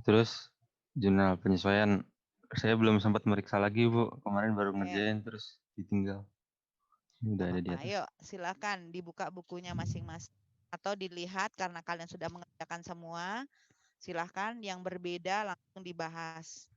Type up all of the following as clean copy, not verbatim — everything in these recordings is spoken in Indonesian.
Terus jurnal penyesuaian saya belum sempat meriksa lagi, Bu. Kemarin baru Ya. ngerjain terus ditinggal. Ini udah ada di atas. Ayo, silakan dibuka bukunya masing-masing atau dilihat karena kalian sudah mengerjakan semua. Silahkan yang berbeda langsung dibahas.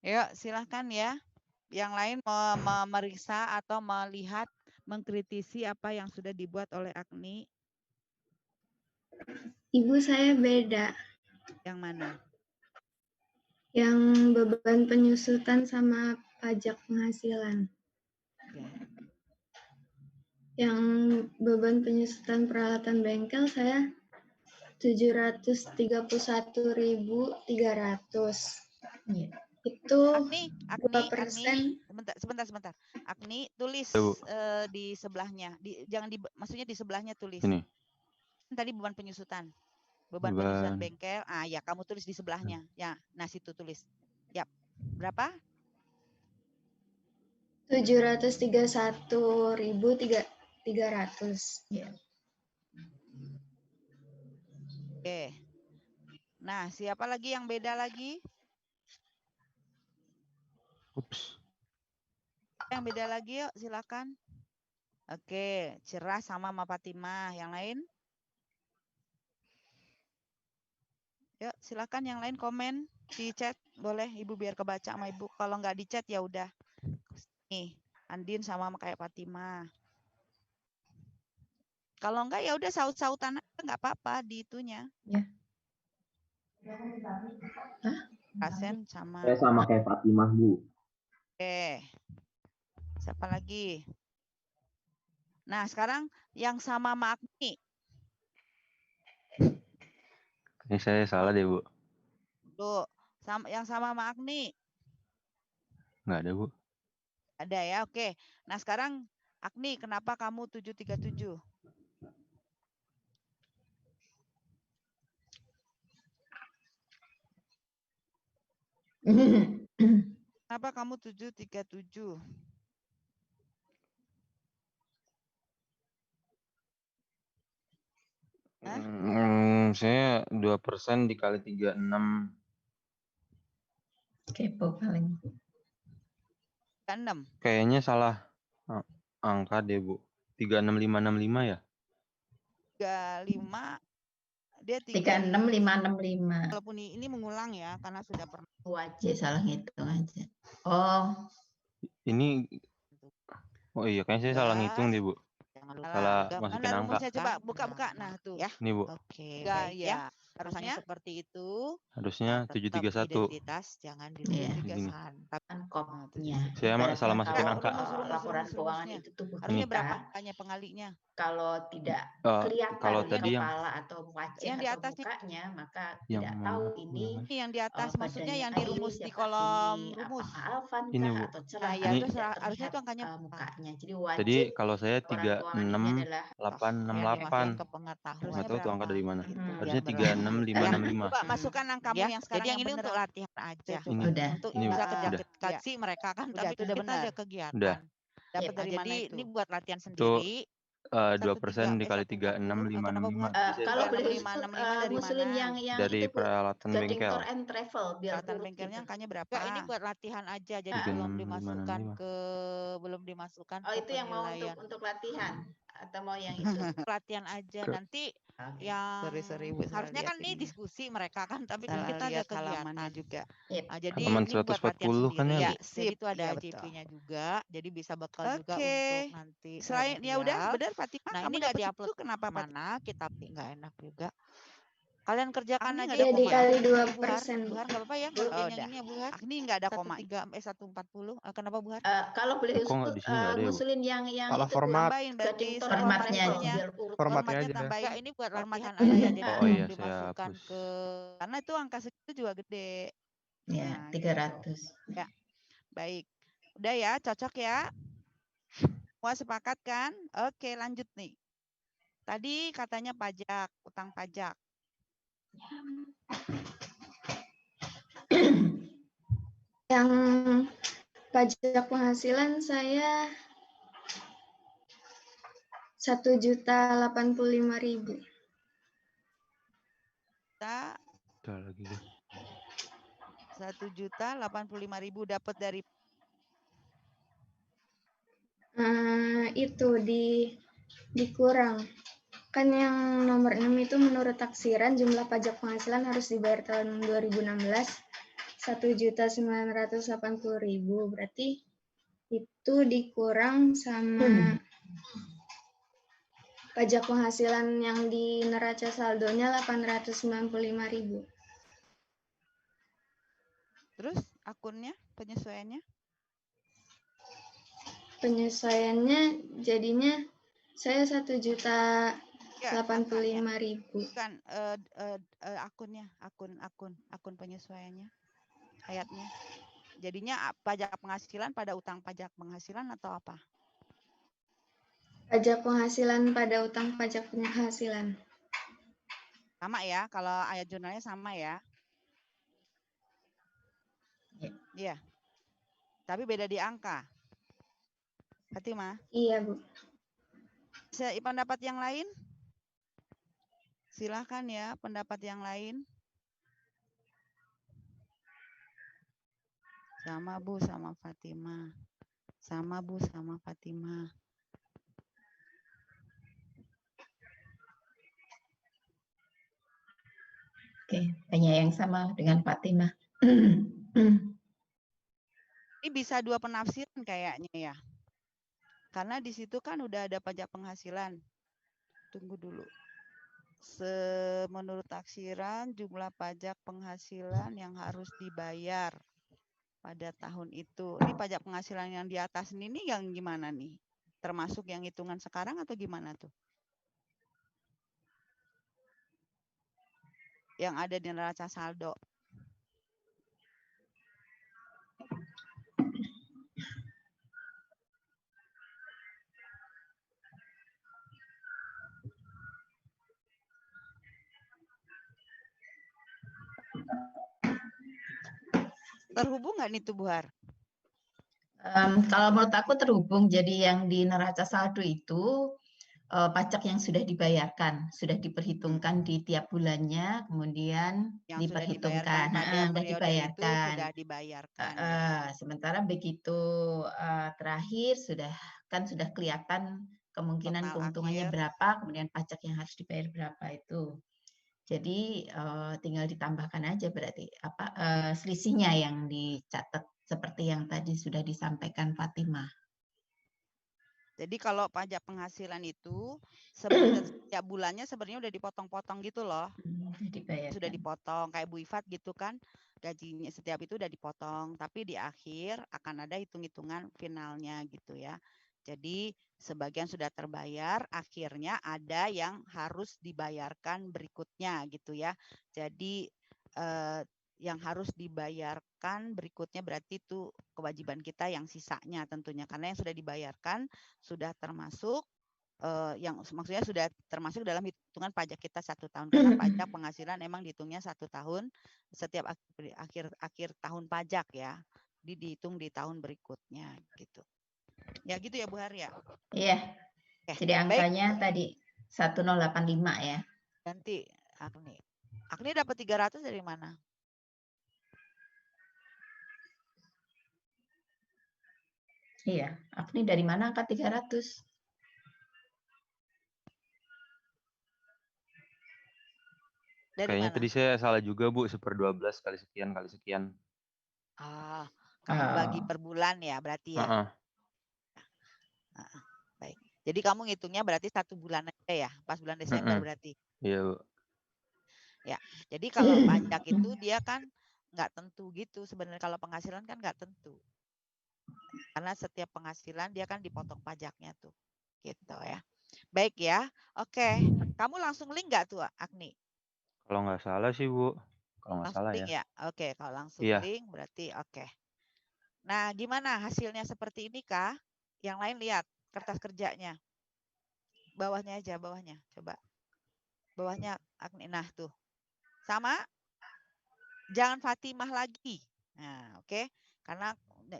Yuk, silahkan ya. Yang lain memeriksa atau melihat, mengkritisi apa yang sudah dibuat oleh Agni. Ibu, saya beda. Yang mana? Yang beban penyusutan sama pajak penghasilan. Oke. Yang beban penyusutan peralatan bengkel saya 731.300. Itu Agni, 2%. sebentar. Agni, tulis di sebelahnya. Maksudnya di sebelahnya tulis. Ini. Tadi beban penyusutan. Beban penyusutan bengkel. Ah ya, kamu tulis di sebelahnya. Ya, nah situ tulis. Yap. Berapa? 731.300. Oke. Nah, siapa lagi yang beda lagi? Ups. Yang beda lagi yuk, silakan. Oke, Cerah sama Fatimah. Yang lain? Yuk, silakan yang lain komen di chat. Boleh, Ibu biar kebaca sama Ibu. Kalau nggak di chat ya udah. Nih, Andin sama kayak Fatimah. Kalau enggak ya udah saut-sautan aja, nggak apa-apa di itunya. Ya. Kasen sama. Saya sama kayak Fatimah, Bu. Oke. Siapa lagi? Nah, sekarang yang sama Agni. Ini saya salah deh, Bu. Tuh, yang sama Agni. Nggak ada, Bu. Ada ya, oke. Nah, sekarang Agni, kenapa kamu 737? Kenapa kamu 737? Saya 2% dikali 36. Kepo paling. 36. Kayaknya salah angka deh, Bu. 36565 ya? 35. Dia 36565. Walaupun ini mengulang ya, karena sudah pernah. Wajib salah ngitung aja. Oh. Ini. Oh iya, kayaknya saya salah ngitung deh, Bu. Jangan lupa. Salah masukin angka. Rumusnya coba buka-buka. Nah, tuh. Ya. Ini, Bu. Oke, baik ya. Harusnya seperti itu. Harusnya 731. Identitas jangan dilupakan. Kopnya. Saya salah masukin angka. Laporan keuangan itu tuh harusnya berapa angkanya pengalinya? Kalau tidak kelihatan kalau tadi kepala atau wajah yang di atas atau mukanya, maka yang tidak tahu ini yang di atas maksudnya yang di rumus di kolom rumus. Alvan ini, Bu. atau cerah. Ya, itu harusnya itu angkanya mukanya. Jadi wajib. Tadi kalau saya 36868. ke pengetahuan. Nggak tahu tuh angka dari mana. Harusnya 36565. Coba masukkan angkamu yang sekarang. Jadi yang ini untuk latihan aja. Ini. Untuk ini, bisa udah. kasih mereka kan, tapi kita ada kegiatan. Udah. Dapat dari mana itu? Ini buat latihan Itu sendiri. 2% dikali 36565. Kalau boleh dari muslim yang dari itu, peralatan bengkel. Tour and travel biar peralatan bengkelnya angkanya berapa? Ini buat latihan aja, jadi belum dimasukkan ke itu yang mau untuk latihan atau mau yang itu latihan aja nanti yang harusnya kan ini diskusi mereka kan, tapi kan kita ada kegiatan juga. Jadi halaman ini buat 140 kan ya. Jadi itu ada JP-nya juga, jadi bisa bekal juga untuk nanti. Selain ya udah benar Fatimah, nah ini nggak diupload kenapa mana kita nggak enak juga. Kalian kerjakan Agni aja nggak ada deh. koma. Dikali Buhar, 2%, Bu. Buhar nggak apa-apa ya Bu. ngerjain Oh, yang udah. ini ya Buhar. Agni nggak ada koma. 140. Kenapa Buhar? Kalau boleh Kok nggak di sini nggak ada ya, Bu? ngusulin yang Salah itu Bu, format. Tambahin berarti Gading formatnya formatnya biar urut. Formatnya Formatnya aja. tambahin. Enggak, ini buat Format latihan aja jadi Oh belum iya, saya dimasukkan hapus. ke karena itu angka segitu juga gede. Ya, Nah, gitu. 300. Ya. Baik. Udah ya, cocok ya? Semua sepakat kan? Oke, lanjut nih. Tadi katanya pajak, utang pajak. Yang pajak penghasilan saya 1.085.000. Kita Udah lagi deh. 1.085.000 dapat dari Itu dikurang. Kan yang nomor 6 itu menurut taksiran jumlah pajak penghasilan harus dibayar tahun 2016 1.980.000. Berarti itu dikurang sama pajak penghasilan yang di neraca saldonya 895.000. terus akunnya penyesuaiannya Penyesuaiannya jadinya saya 1.085.000. bukan akunnya akun penyesuaiannya ayatnya jadinya pajak penghasilan pada utang pajak penghasilan atau apa? Pajak penghasilan pada utang pajak penghasilan. Sama ya, kalau ayat jurnalnya sama ya. Iya. Tapi beda di angka. Fatimah? Iya, Bu. Pendapat yang lain? Silahkan ya, pendapat yang lain. Sama Bu, sama Fatimah. Sama Bu, sama Fatimah. Oke, banyak yang sama dengan Fatimah. Ini bisa dua penafsiran kayaknya ya. Karena di situ kan udah ada pajak penghasilan. Tunggu dulu. Menurut taksiran jumlah pajak penghasilan yang harus dibayar pada tahun itu. Ini pajak penghasilan yang di atas ini yang gimana nih? Termasuk yang hitungan sekarang atau gimana tuh? Yang ada di neraca saldo. Terhubung nggak nih tuh Buhar? Kalau menurut aku terhubung. Jadi yang di neraca saldo itu pajak yang sudah dibayarkan, sudah diperhitungkan di tiap bulannya, kemudian yang diperhitungkan, sudah dibayarkan pada periode itu sudah dibayarkan. Ya. Sementara begitu terakhir sudah kelihatan kemungkinan Total keuntungannya akhir. berapa, kemudian pajak yang harus dibayar berapa itu. Jadi tinggal ditambahkan aja berarti selisihnya yang dicatat seperti yang tadi sudah disampaikan Fatimah. Jadi kalau pajak penghasilan itu setiap bulannya sebenarnya udah dipotong-potong gitu loh. Sudah dipotong kayak Bu Ifat gitu kan. Gajinya setiap itu udah dipotong, tapi di akhir akan ada hitung-hitungan finalnya gitu ya. Jadi sebagian sudah terbayar, akhirnya ada yang harus dibayarkan berikutnya gitu ya. Jadi yang harus dibayarkan berikutnya berarti itu kewajiban kita yang sisanya tentunya, karena yang sudah dibayarkan sudah termasuk yang maksudnya sudah termasuk dalam hitungan pajak kita 1 tahun, karena pajak penghasilan emang dihitungnya 1 tahun setiap akhir tahun pajak ya, dihitung di tahun berikutnya gitu. Ya gitu ya Bu Har ya. Iya. Jadi angkanya tadi 1085 ya. Ganti Agni. Agni dapat 300 dari mana? Iya, Agni dari mana angka 300? Kayaknya mana? tadi saya salah juga Bu, 1/12 kali sekian. Kamu bagi per bulan ya berarti ya. Baik. Jadi kamu ngitungnya berarti 1 bulan aja ya, pas bulan Desember berarti. Iya Bu. Ya, jadi kalau pajak itu dia kan nggak tentu gitu. Sebenarnya kalau penghasilan kan nggak tentu. Karena setiap penghasilan dia kan dipotong pajaknya tuh. Gitu ya. Baik ya. Oke. Kamu langsung link nggak tuh, Agni? Kalau nggak salah sih, Bu. Kalau nggak Langsung salah link ya. ya? Oke, kalau langsung Iya. link berarti oke. Nah, gimana hasilnya seperti ini kah? Yang lain lihat kertas kerjanya. Bawahnya aja, bawahnya. Coba. Bawahnya Agni. Nah, tuh. Sama? Jangan Fatimah lagi. Nah, oke. Karena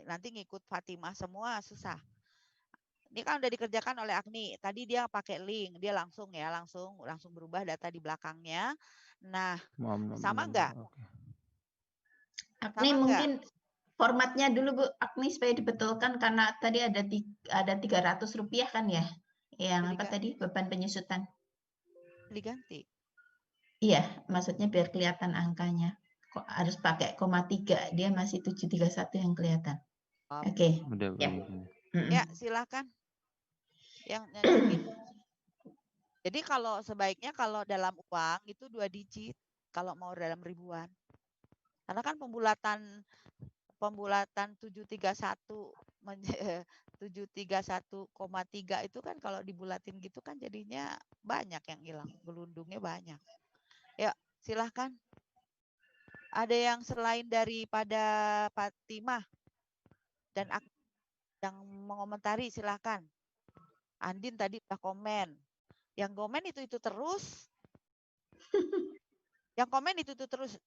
nanti ngikut Fatimah semua susah. Ini kan udah dikerjakan oleh Agni. Tadi dia pakai link, dia langsung berubah data di belakangnya. Nah, sama enggak? Oke. Agni Sama mungkin formatnya dulu Bu, Agni supaya dibetulkan karena tadi ada Rp300 kan ya? Yang apa tadi beban penyusutan? Diganti. Iya, maksudnya biar kelihatan angkanya. Kok harus pakai 0,3, dia masih 731 yang kelihatan. Oke. Udah Ya. begini. Ya, silakan. Yang nunjukin. Jadi kalau sebaiknya kalau dalam uang itu 2 digit, kalau mau dalam ribuan. Karena kan pembulatan 731 731,3 itu kan kalau dibulatin gitu kan jadinya banyak yang hilang, gelundungnya banyak. Ya, silahkan. Ada yang selain daripada Fatimah dan yang mengomentari silahkan. Andin tadi udah komen. Yang komen itu terus. Yang komen itu terus.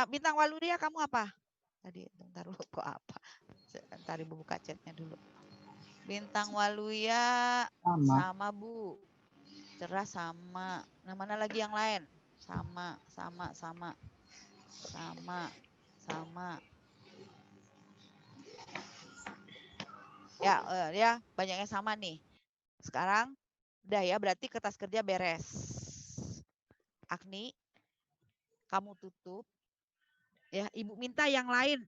Bintang Waluria kamu apa? Tadi bentar dulu kok apa? Sebentar Ibu buka chatnya dulu. Bintang Waluya sama Bu. Cerah sama. Nah, mana lagi yang lain? Sama. Ya banyaknya sama nih. Sekarang udah ya, berarti kertas kerja beres. Agni, kamu tutup. Ya, Ibu minta yang lain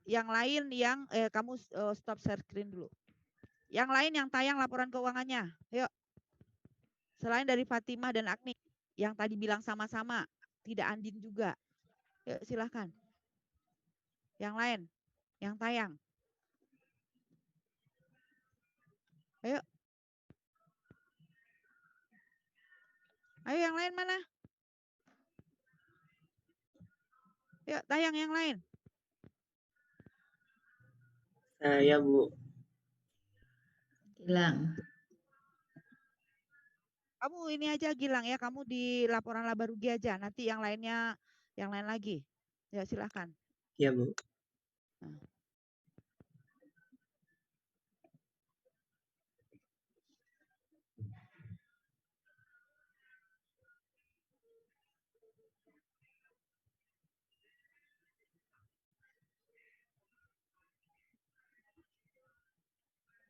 yang kamu stop share screen dulu. Yang lain yang tayang laporan keuangannya. Yuk. Selain dari Fatimah dan Agni yang tadi bilang sama-sama, tidak Andin juga. Yuk, silahkan. Yang lain yang tayang. Ayo. Ayo yang lain mana? Yuk, tayang yang lain. Ya, Bu. Gilang. Kamu ini aja Gilang ya, kamu di laporan laba rugi aja. Nanti yang lainnya yang lain lagi. Ya, silahkan. Iya, Bu. Nah.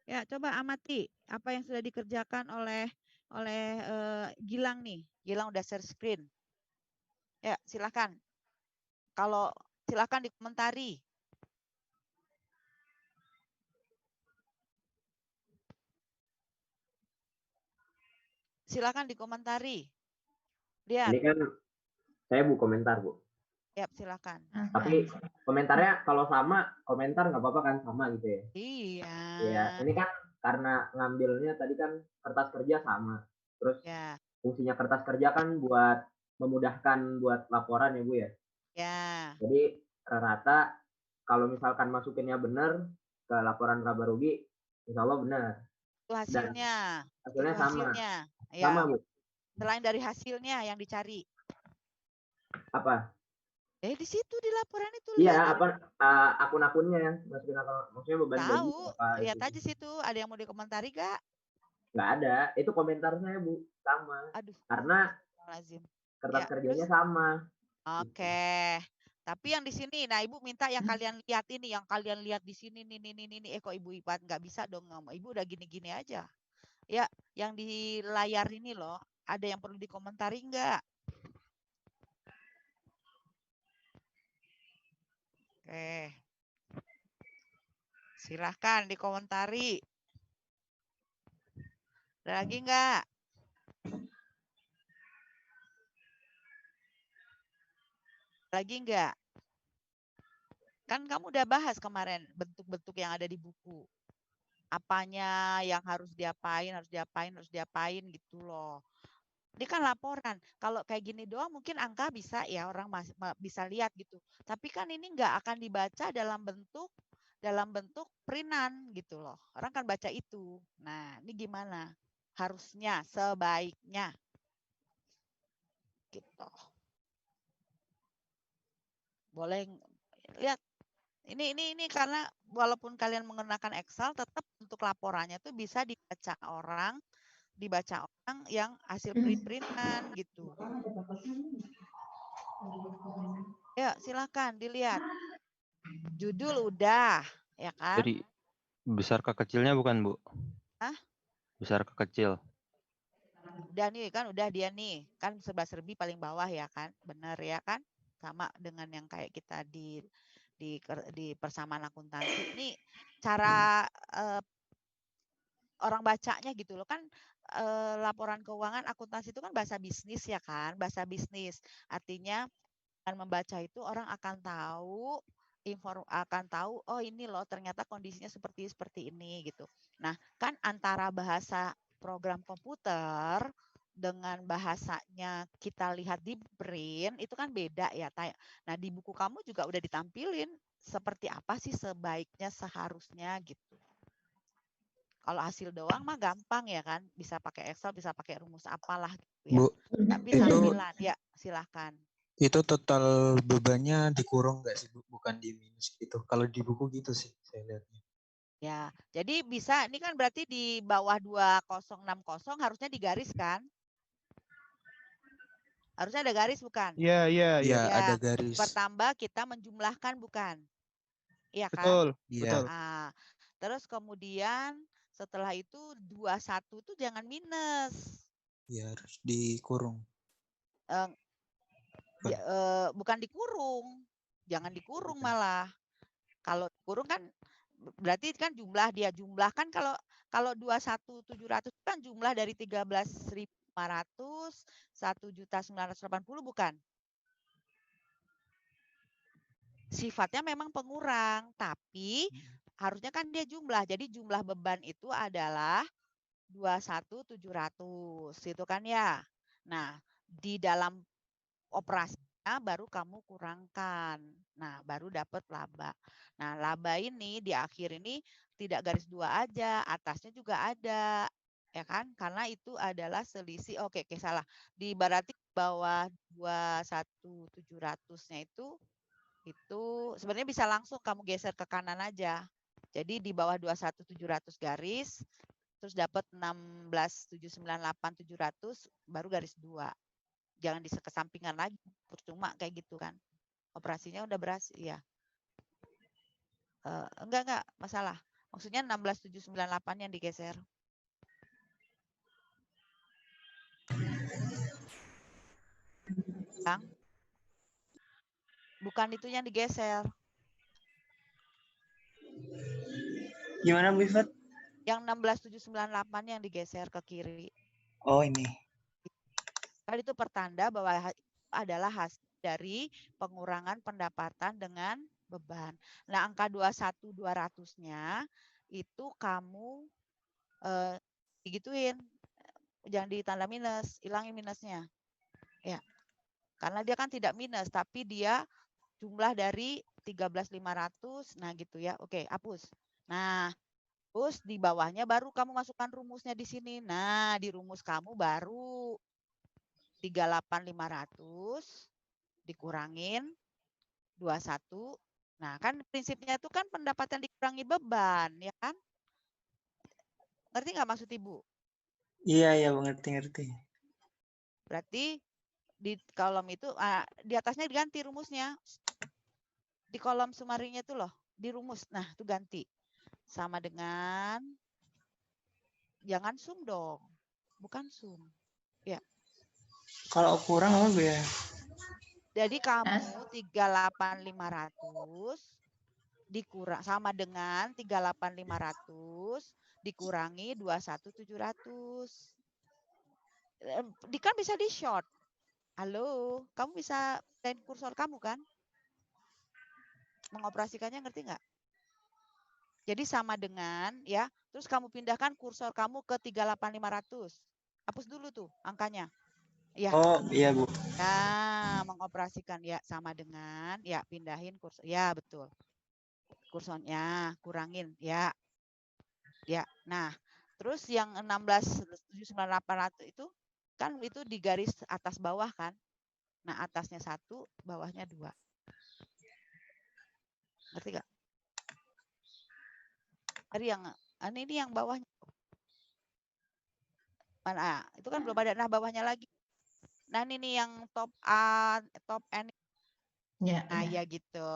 Ya, coba amati apa yang sudah dikerjakan oleh Gilang nih. Gilang udah share screen. Ya, silakan. Kalau silakan dikomentari. Silakan dikomentari. Lihat. Ini kan saya Bu komentar, Bu. Ya, silakan. Tapi komentarnya kalau sama, komentar nggak apa-apa kan, sama gitu ya? Iya. Iya, ini kan karena ngambilnya tadi kan kertas kerja sama. Terus ya. Fungsinya kertas kerja kan buat memudahkan buat laporan ya Bu ya? Ya. Jadi rata kalau misalkan masukinnya benar ke laporan laba rugi, insya Allah benar. Itu hasilnya. Hasilnya sama. Ya. Sama Bu. Selain dari hasilnya yang dicari. Apa? Di situ di laporan itu. Iya, akun-akunnya yang masukin akun, maksudnya beban gaji apa? Lihat aja situ. Ada yang mau dikomentari gak? Nggak ada. Itu komentar saya Bu, sama. Aduh. Karena kertas kerjanya sama. Oke. Tapi yang di sini, nah Ibu minta yang kalian lihat ini, yang kalian lihat di sini nih, kok Ibu Ipat nggak bisa dong, Ibu udah gini-gini aja. Ya, yang di layar ini loh, ada yang perlu dikomentari nggak? Oke. Silahkan dikomentari. Ada lagi nggak? lagi enggak? Kan kamu udah bahas kemarin bentuk-bentuk yang ada di buku. Apanya yang harus diapain gitu loh. Ini kan laporan. Kalau kayak gini doang mungkin angka bisa ya orang bisa lihat gitu. Tapi kan ini nggak akan dibaca dalam bentuk printan gitu loh. Orang kan baca itu. Nah, ini gimana? Harusnya, sebaiknya. Gitu. Boleh lihat. Ini karena walaupun kalian menggunakan Excel, tetap untuk laporannya tuh bisa dibaca orang yang hasil print-printan gitu. Ya, silakan dilihat. Judul udah, ya kan? Jadi besar ke kecilnya bukan, Bu? Hah? Besar ke kecil. Udah nih kan, udah dia nih. Kan serba-serbi paling bawah ya kan? Benar ya kan? Sama dengan yang kayak kita di persamaan akuntansi. Ini cara orang bacanya gitu loh kan. Laporan keuangan akuntansi itu kan bahasa bisnis ya kan? Bahasa bisnis. Artinya dengan membaca itu orang akan tahu oh ini loh ternyata kondisinya seperti ini gitu. Nah, kan antara bahasa program komputer dengan bahasanya kita lihat di print itu kan beda ya. Nah, di buku kamu juga udah ditampilin seperti apa sih sebaiknya seharusnya gitu. Kalau hasil doang mah gampang ya kan, bisa pakai Excel, bisa pakai rumus apalah gitu ya. Bu, Tapi tampilan ya silahkan. itu total bebannya dikurung nggak sih, Bu? Bukan di minus gitu. Kalau di buku gitu sih saya lihatnya. Ya, jadi bisa, ini kan berarti di bawah 2060 harusnya digaris kan? Harusnya ada garis bukan? Iya. Iya, Ya, ada garis. pertambah kita menjumlahkan bukan? Iya kan? Betul, Iya. betul. Nah, terus kemudian setelah itu 21 tuh jangan minus. Iya, harus dikurung. Bukan dikurung. Jangan dikurung malah. Kalau dikurung kan berarti kan jumlah kan kalau 21.700 kan jumlah dari 13.500 1.980 bukan? Sifatnya memang pengurang, tapi harusnya kan dia jumlah. Jadi jumlah beban itu adalah 21.700 gitu kan ya. Nah, di dalam operasinya baru kamu kurangkan. Nah, baru dapat laba. Nah, laba ini di akhir ini tidak garis 2 aja, atasnya juga ada. Ya kan? Karena itu adalah selisih. Oke, salah. Di berarti bawah 21.700-nya itu sebenarnya bisa langsung kamu geser ke kanan aja. Jadi di bawah 21.700 garis, terus dapat 16.798.700 baru garis 2. Jangan dikesampingan lagi, percuma kayak gitu kan. Operasinya udah berhasil ya. Enggak masalah. Maksudnya 16.798 yang digeser. Bang? Bukan itu yang digeser. Gimana Bu Ifat? Yang 16.798 yang digeser ke kiri. Oh ini. Kan itu pertanda bahwa adalah hasil dari pengurangan pendapatan dengan beban. Nah, angka 21.200-nya itu kamu digituin. Jangan ditanda minus, hilangin minusnya. Ya. Karena dia kan tidak minus, tapi dia jumlah dari 13.500. Nah, gitu ya. Oke, hapus. Nah, terus di bawahnya baru kamu masukkan rumusnya di sini. Nah, di rumus kamu baru 38.500 dikurangin 21. Nah, kan prinsipnya itu kan pendapatan dikurangi beban, ya kan? Ngerti nggak maksud Ibu? Iya, ngerti. Berarti di kolom itu, di atasnya diganti rumusnya. Di kolom sumarinya itu loh, di rumus. Nah, itu ganti. Sama dengan, jangan sum dong. Bukan sum. Ya. Kalau kurang apa Bu ya? Jadi kamu 38.500 dikurang sama dengan 38.500 dikurangi 21.700. Kan bisa di short. Halo, kamu bisa pindahin kursor kamu kan? mengoperasikannya, ngerti nggak? Jadi sama dengan ya, terus kamu pindahkan kursor kamu ke 38500. Hapus dulu tuh angkanya. Ya. Oh, iya, Bu. Nah, mengoperasikan ya sama dengan ya pindahin kursor. Ya, betul. Kursornya kurangin ya. Ya. Nah, terus yang 16.79800 itu kan itu di garis atas bawah kan. Nah, atasnya 1, bawahnya 2. Ngerti nggak? Tadi yang ini yang bawahnya. Mana? Itu kan belum ada. Nah, bawahnya lagi. Nah, ini yang top A, top N. Ya, Nah, ya. ya gitu.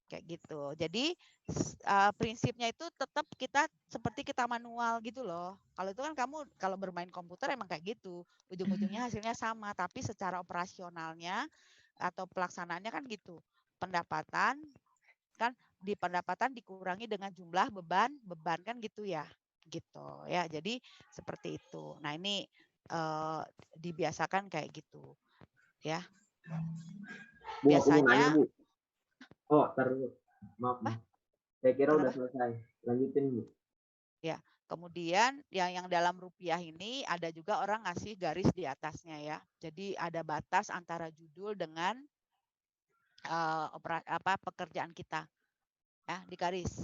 Kayak gitu. Jadi prinsipnya itu tetap kita seperti kita manual gitu loh. Kalau itu kan kamu kalau bermain komputer emang kayak gitu. Ujung-ujungnya hasilnya sama, tapi secara operasionalnya atau pelaksanaannya kan gitu. Pendapatan kan di pendapatan dikurangi dengan jumlah beban kan gitu ya. Gitu ya. Jadi seperti itu. Nah, ini dibiasakan kayak gitu. Ya. Bu, aku mau nanya, Biasanya Bu. Oh, terus. Maaf. Saya kira udah selesai. Lanjutin, Bu. Ya, kemudian yang dalam rupiah ini ada juga orang ngasih garis di atasnya ya. Jadi ada batas antara judul dengan pekerjaan kita. Ya, di garis.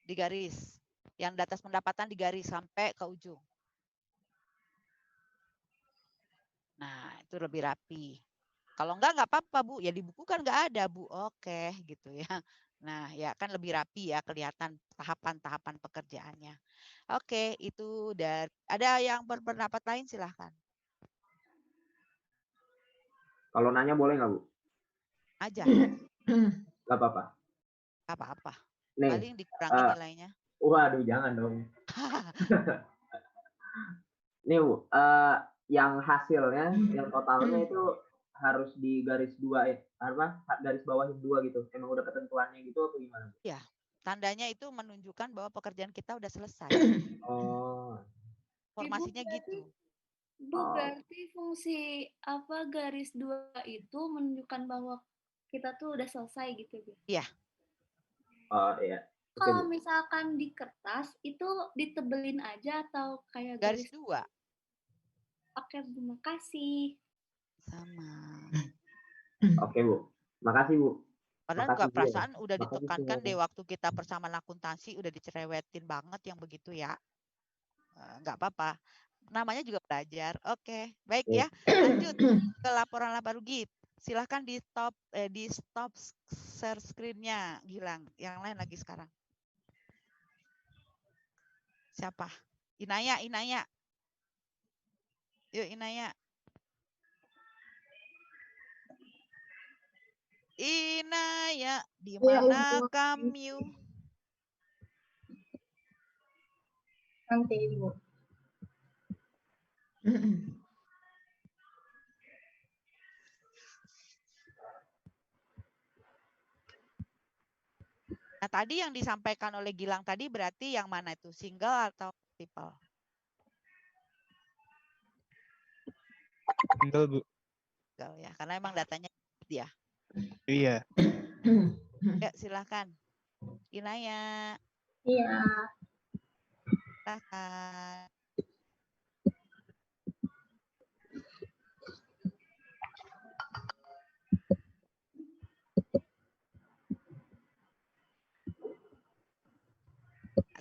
Di garis. Yang di atas pendapatan di garis sampai ke ujung. Nah, itu lebih rapi. Kalau enggak apa-apa, Bu. Ya di buku kan enggak ada, Bu. Oke, gitu ya. Nah, ya kan lebih rapi ya, kelihatan tahapan-tahapan pekerjaannya. Oke, itu dari ada yang berpendapat lain silahkan. Kalau nanya boleh nggak, Bu? Aja. Nggak apa-apa. Apa-apa. Nih, Paling dikurangi nilainya. Waduh, jangan dong. Nih, Bu, yang hasilnya, yang totalnya itu harus di garis 2 garis bawahin 2 gitu. Emang udah ketentuannya gitu atau gimana? Ya, tandanya itu menunjukkan bahwa pekerjaan kita udah selesai. Oh. Informasinya gitu. Bu, berarti fungsi apa garis 2 itu menunjukkan bahwa kita tuh udah selesai gitu, Bu? Iya. Oh, iya. Kalau misalkan di kertas itu ditebelin aja atau kayak garis 2? Oke, terima kasih. Sama. Oke, Bu. Makasih, Bu. Padahal juga perasaan udah ditekankan deh waktu kita persamaan akuntansi udah dicerewetin banget yang begitu ya. Nggak apa-apa. Namanya juga belajar. Oke, baik ya. Lanjut ke laporan laba rugi. Silahkan di stop share screen-nya, Gilang. Yang lain lagi sekarang. Siapa? Inaya. Yuk, Inaya. Inaya, di mana kamu? Nanti, Ibu. Nah, tadi yang disampaikan oleh Gilang tadi berarti yang mana itu? Single atau multiple? Single, Bu. Single ya, karena emang datanya dia. Iya. Ya, silahkan. Inaya. Iya. Silahkan.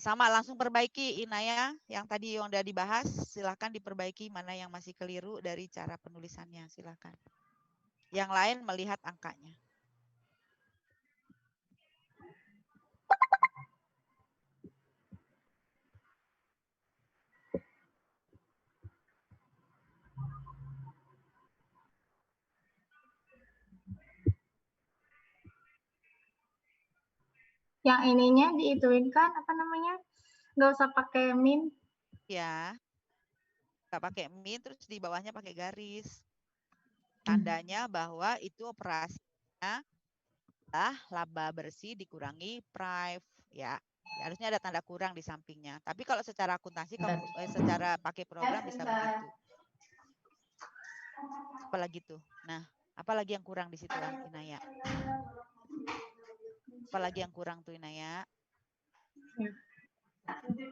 Sama, langsung perbaiki Inaya yang tadi yang udah dibahas, silahkan diperbaiki mana yang masih keliru dari cara penulisannya, silahkan. Yang lain melihat angkanya. Yang ininya diituin kan apa namanya? Nggak usah pakai min. Ya. Nggak pakai min, terus di bawahnya pakai garis. Tandanya bahwa itu operasinya adalah laba bersih dikurangi prive ya. Harusnya ada tanda kurang di sampingnya. Tapi kalau secara akuntansi kamu secara pakai program bisa begitu. Apalagi tuh. Nah, apalagi yang kurang di situ Inaya? Apalagi yang kurang tuh Inaya? Di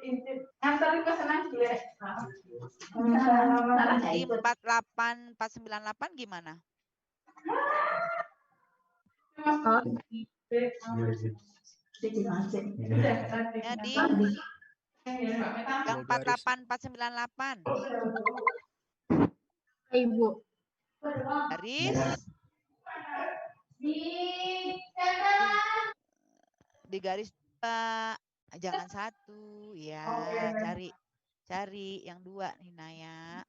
48, 498 gimana? Ya, di yang 48, 498. Ibu. Garis di garis 2, jangan 1 ya, cari yang 2 Inaya.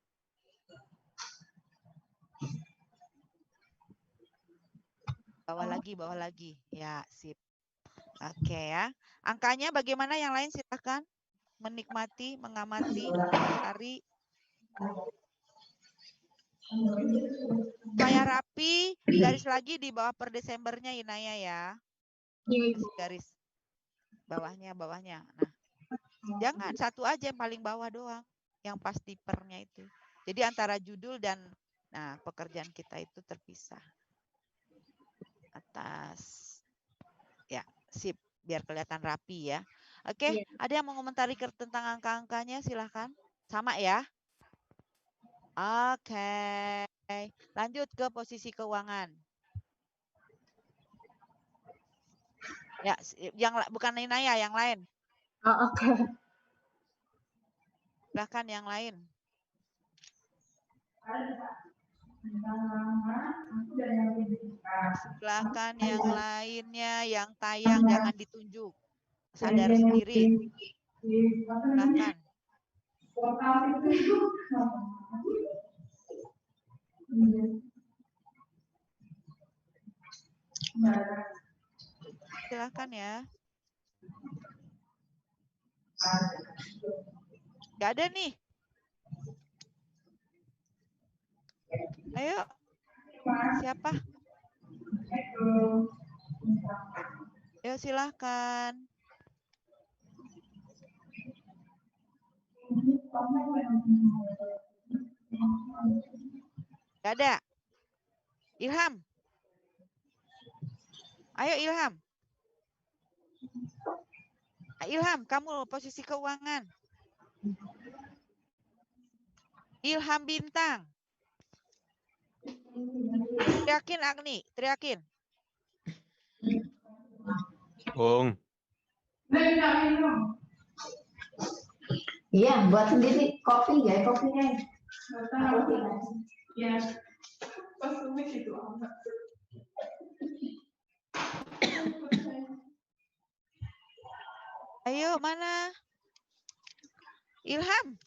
Bawah lagi ya, sip. Oke ya, angkanya bagaimana yang lain, silakan menikmati, mengamati, cari supaya rapi. Garis lagi di bawah per Desembernya Inaya ya. Garis bawahnya. Nah, jangan satu aja yang paling bawah doang, yang pasti pernya itu. Jadi antara judul dan pekerjaan kita itu terpisah. Atas. Ya, sip, biar kelihatan rapi ya. Oke, ada yang mau komentari tentang angka-angkanya, silahkan. Sama ya. Oke, lanjut ke posisi keuangan. Ya, yang bukan Inaya, yang lain. Oh, oke. Silahkan yang lain. Silahkan yang lainnya, yang tayang jangan ditunjuk. Sadar sendiri. Silahkan. Silahkan ya. Gak ada nih. Ayo. Siapa? Ayo silahkan. Gak ada. Ilham. Ayo Ilham. Ilham, kamu posisi keuangan. Ilham Bintang. Teriakin Agni, teriakin. Bung. Iya, buat sendiri kopi ya, kopinya. Ya, pas itu amat. Ayo, mana? Ilham.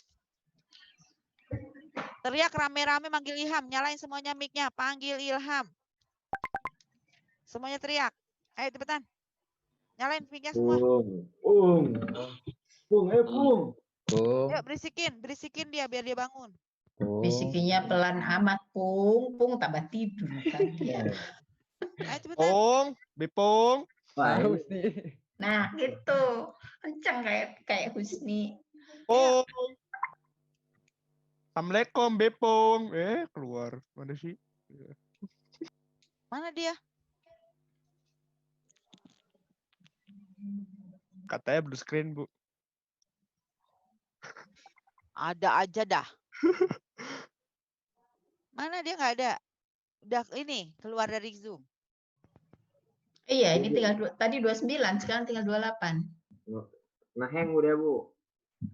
Teriak rame-rame manggil Ilham. Nyalain semuanya mic-nya. Panggil Ilham. Semuanya teriak. Ayo cepetan. Nyalain mic-nya semua. Bung, ayo Bung. Yuk berisikin dia biar dia bangun. Bisikinya pelan amat, Pung tambah tidur kan dia. Ayo cepetan. Bipung. Nah, gitu. Kencang kayak Husni. Pung. Assalamualaikum, Bipung. Keluar. Mana sih? Mana dia? Katanya blue screen, Bu. Ada aja dah. Mana dia nggak ada? Udah ini keluar dari Zoom. Iya, ini tinggal tadi 29, sekarang tinggal 28. Nah, hang udah Bu.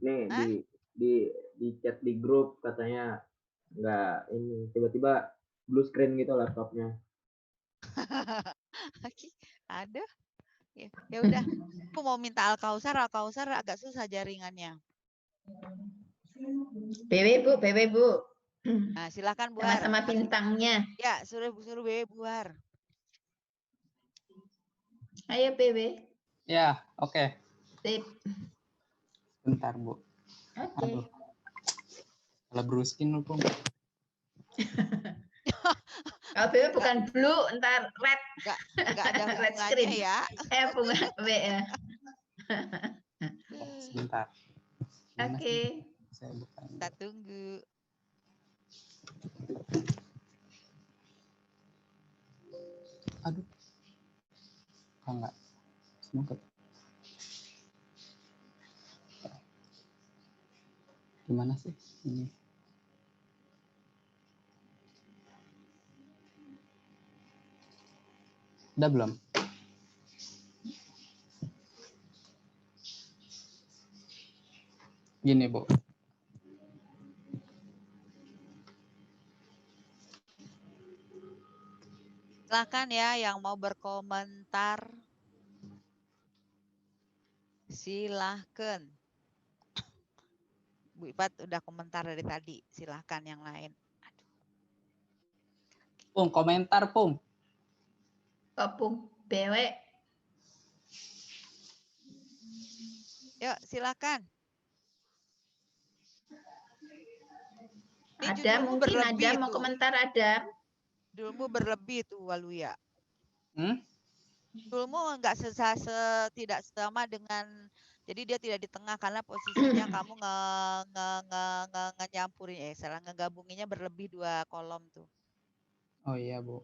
Nih di chat di grup katanya nggak ini tiba-tiba blue screen gitu laptopnya. Ada. Ya udah. Aku mau minta Al-Kausar agak susah jaringannya. BW Bu. Nah, silakan Buar. Sama-sama bintangnya. Ya, suruh BW Buar. Ayo BW. Ya, oke. Sip. Bentar, Bu. Oke. Kalau bruskin lu, Pung. Kalau BW bukan blue, ntar red. Enggak ada red screen ya. Bukan B ya. Sebentar. Oke. Kita tunggu. Aduh. Enggak. Semoga. Gimana sih ini? Udah belum? Gini, Bu. Silakan ya yang mau berkomentar. Silahkan. Bu Ipat udah komentar dari tadi. Silahkan yang lain. Pung, komentar, Pung. Pung, BW. Yuk, silakan. Ini Ada judulmu mungkin berlebih ada mau tuh. komentar ada. Judulmu berlebih tuh, Waluya. Hmm? Judulmu nggak tidak sama dengan, jadi dia tidak di tengah karena posisinya kamu nyampurin, ngegabunginnya berlebih 2 kolom tuh. Oh iya, Bu.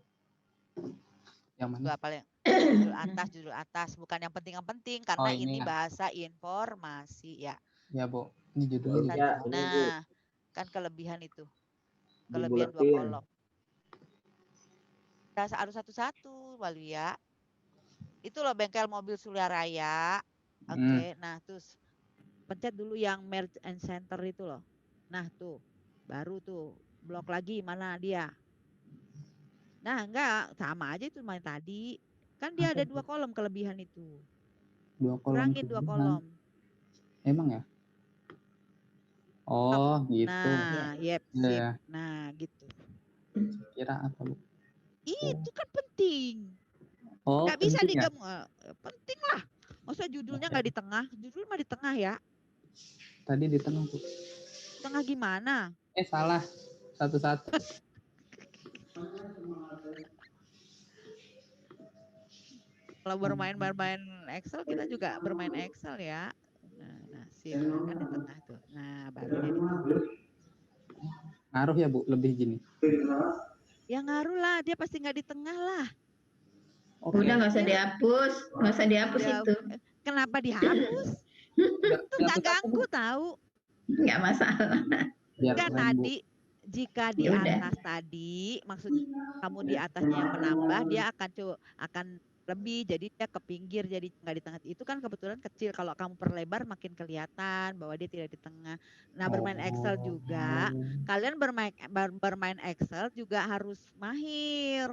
Yang mana? Dua paling judul atas, bukan yang penting karena ini ini ya. bahasa informasi ya. Ya, Bu. Ini judulnya. Ya, ini, Bu. Nah, kan kelebihan itu. Kelebihan 2 Dibuletin. kolom. Harus satu-satu, Waluya. Itu loh bengkel mobil Surya Raya. Oke, nah terus pencet dulu yang merge and center itu loh. Nah tuh, baru tuh blok lagi mana dia. Nah enggak, sama aja itu main tadi. Kan dia ada 2 kolom kelebihan itu. 2 kolom. Kurangin 2 kolom. Emang ya? Oh, gitu. Nah, yep, sip. Ya. Nah, gitu. Kira apa, Bu? Itu kan penting. Oh, Nggak bisa penting ya? penting lah. Masa judulnya nggak di tengah? Judul mah di tengah ya. Tadi di tengah, Bu. Tengah gimana? Salah. Satu-satu. Kalau bermain Excel, kita juga bermain Excel ya. Nah, sip, kan di tengah tuh. Nah, baru dia di tengah. Ngaruh ya, Bu, lebih gini. Ya ngaruh lah, dia pasti nggak di tengah lah. Okay. Udah nggak usah dihapus, nggak usah dihapus ya, itu. Kenapa dihapus? Itu nggak ganggu tahu. Nggak masalah. Kan tadi jika di atas tadi, maksudnya kamu di atasnya yang menambah, dia akan lebih, jadi dia ke pinggir, jadi nggak di tengah. Itu kan kebetulan kecil. Kalau kamu perlebar makin kelihatan bahwa dia tidak di tengah. Nah, bermain Excel juga, kalian bermain Excel juga harus mahir.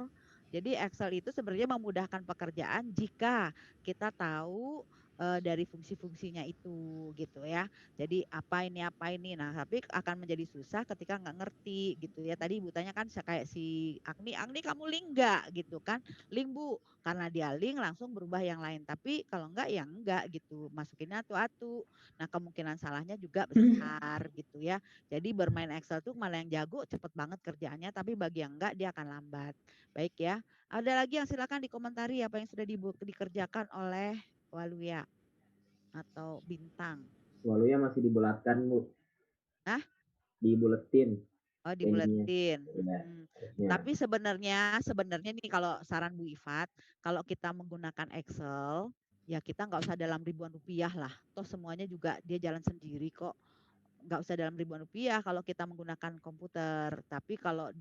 Jadi Excel itu sebenarnya memudahkan pekerjaan jika kita tahu dari fungsi-fungsinya itu gitu ya. Jadi apa ini. Nah, tapi akan menjadi susah ketika nggak ngerti gitu ya. Tadi Ibu tanya kan kayak si Agni kamu link nggak gitu kan? Link Bu, karena dia link langsung berubah yang lain. Tapi kalau enggak ya enggak gitu. Masukinnya atu-atu. Nah, kemungkinan salahnya juga besar gitu ya. Jadi bermain Excel tuh malah yang jago cepet banget kerjaannya, tapi bagi yang enggak dia akan lambat. Baik ya. Ada lagi yang silakan dikomentari apa yang sudah dikerjakan oleh Waluya atau Bintang. Waluya masih dibulatkan, Bu. Hah? Dibuletin. Oh, dibuletin. Tapi sebenarnya nih kalau saran Bu Ifat, kalau kita menggunakan Excel, ya kita nggak usah dalam ribuan rupiah lah. Toh semuanya juga dia jalan sendiri kok. Nggak usah dalam ribuan rupiah kalau kita menggunakan komputer. Tapi kalau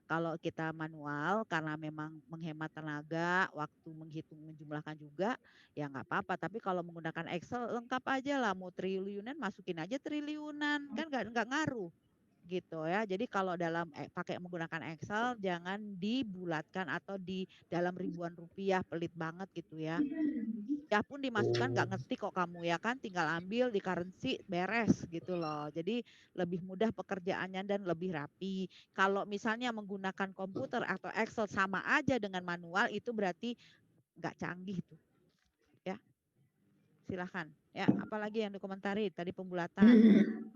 kalau kita manual karena memang menghemat tenaga, waktu menghitung menjumlahkan juga, ya nggak apa-apa. Tapi kalau menggunakan Excel lengkap aja lah. Mau triliunan masukin aja triliunan, kan nggak ngaruh gitu ya. Jadi kalau dalam pakai menggunakan Excel jangan dibulatkan atau di dalam ribuan rupiah, pelit banget gitu ya. Ya pun dimasukkan nggak ngerti kok kamu ya kan, tinggal ambil di currency beres gitu loh. Jadi lebih mudah pekerjaannya dan lebih rapi. Kalau misalnya menggunakan komputer atau Excel sama aja dengan manual, itu berarti nggak canggih tuh. Ya. Silahkan. Ya, apalagi yang dikomentari tadi pembulatan.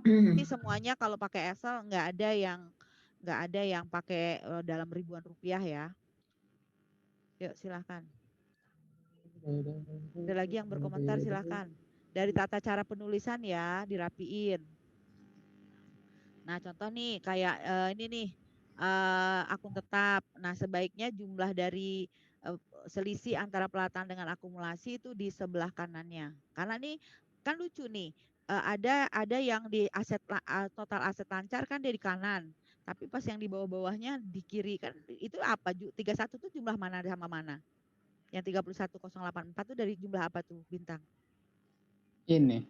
Ini semuanya kalau pakai Excel nggak ada yang pakai dalam ribuan rupiah ya. Yuk silahkan. Ada lagi yang berkomentar silahkan. Dari tata cara penulisan ya dirapiin. Nah contoh nih kayak ini nih akun tetap. Nah sebaiknya jumlah dari selisih antara pelatan dengan akumulasi itu di sebelah kanannya. Karena nih kan lucu nih, ada yang di total aset lancar kan dia di kanan, tapi pas yang di bawah-bawahnya di kiri kan itu apa? 31 tuh jumlah mana sama mana? Yang 31084 tuh dari jumlah apa tuh, Bintang? Ini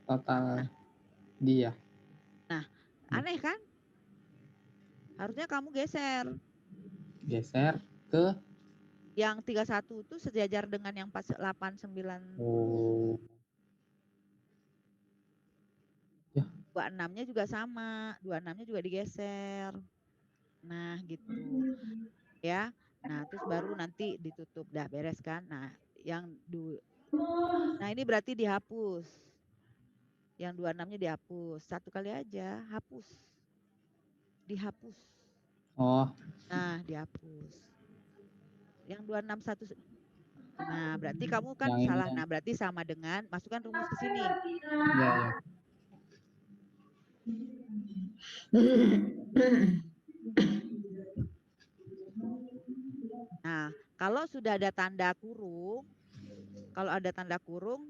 total dia. Nah, aneh kan? Harusnya kamu geser. Geser ke Yang 31 itu sejajar dengan yang 89. oh. Ya. 26-nya juga sama, 26-nya juga digeser. Nah, gitu. Ya. Nah, terus baru nanti ditutup. Dah beres kan? Nah, nah ini berarti dihapus. Yang 26-nya dihapus. Satu kali aja, hapus. Dihapus. Oh. Nah, dihapus. Yang 261. Nah, berarti kamu kan Yang salah. ini. Nah, berarti sama dengan masukkan rumus ke sini. Ya. Nah, kalau sudah ada tanda kurung,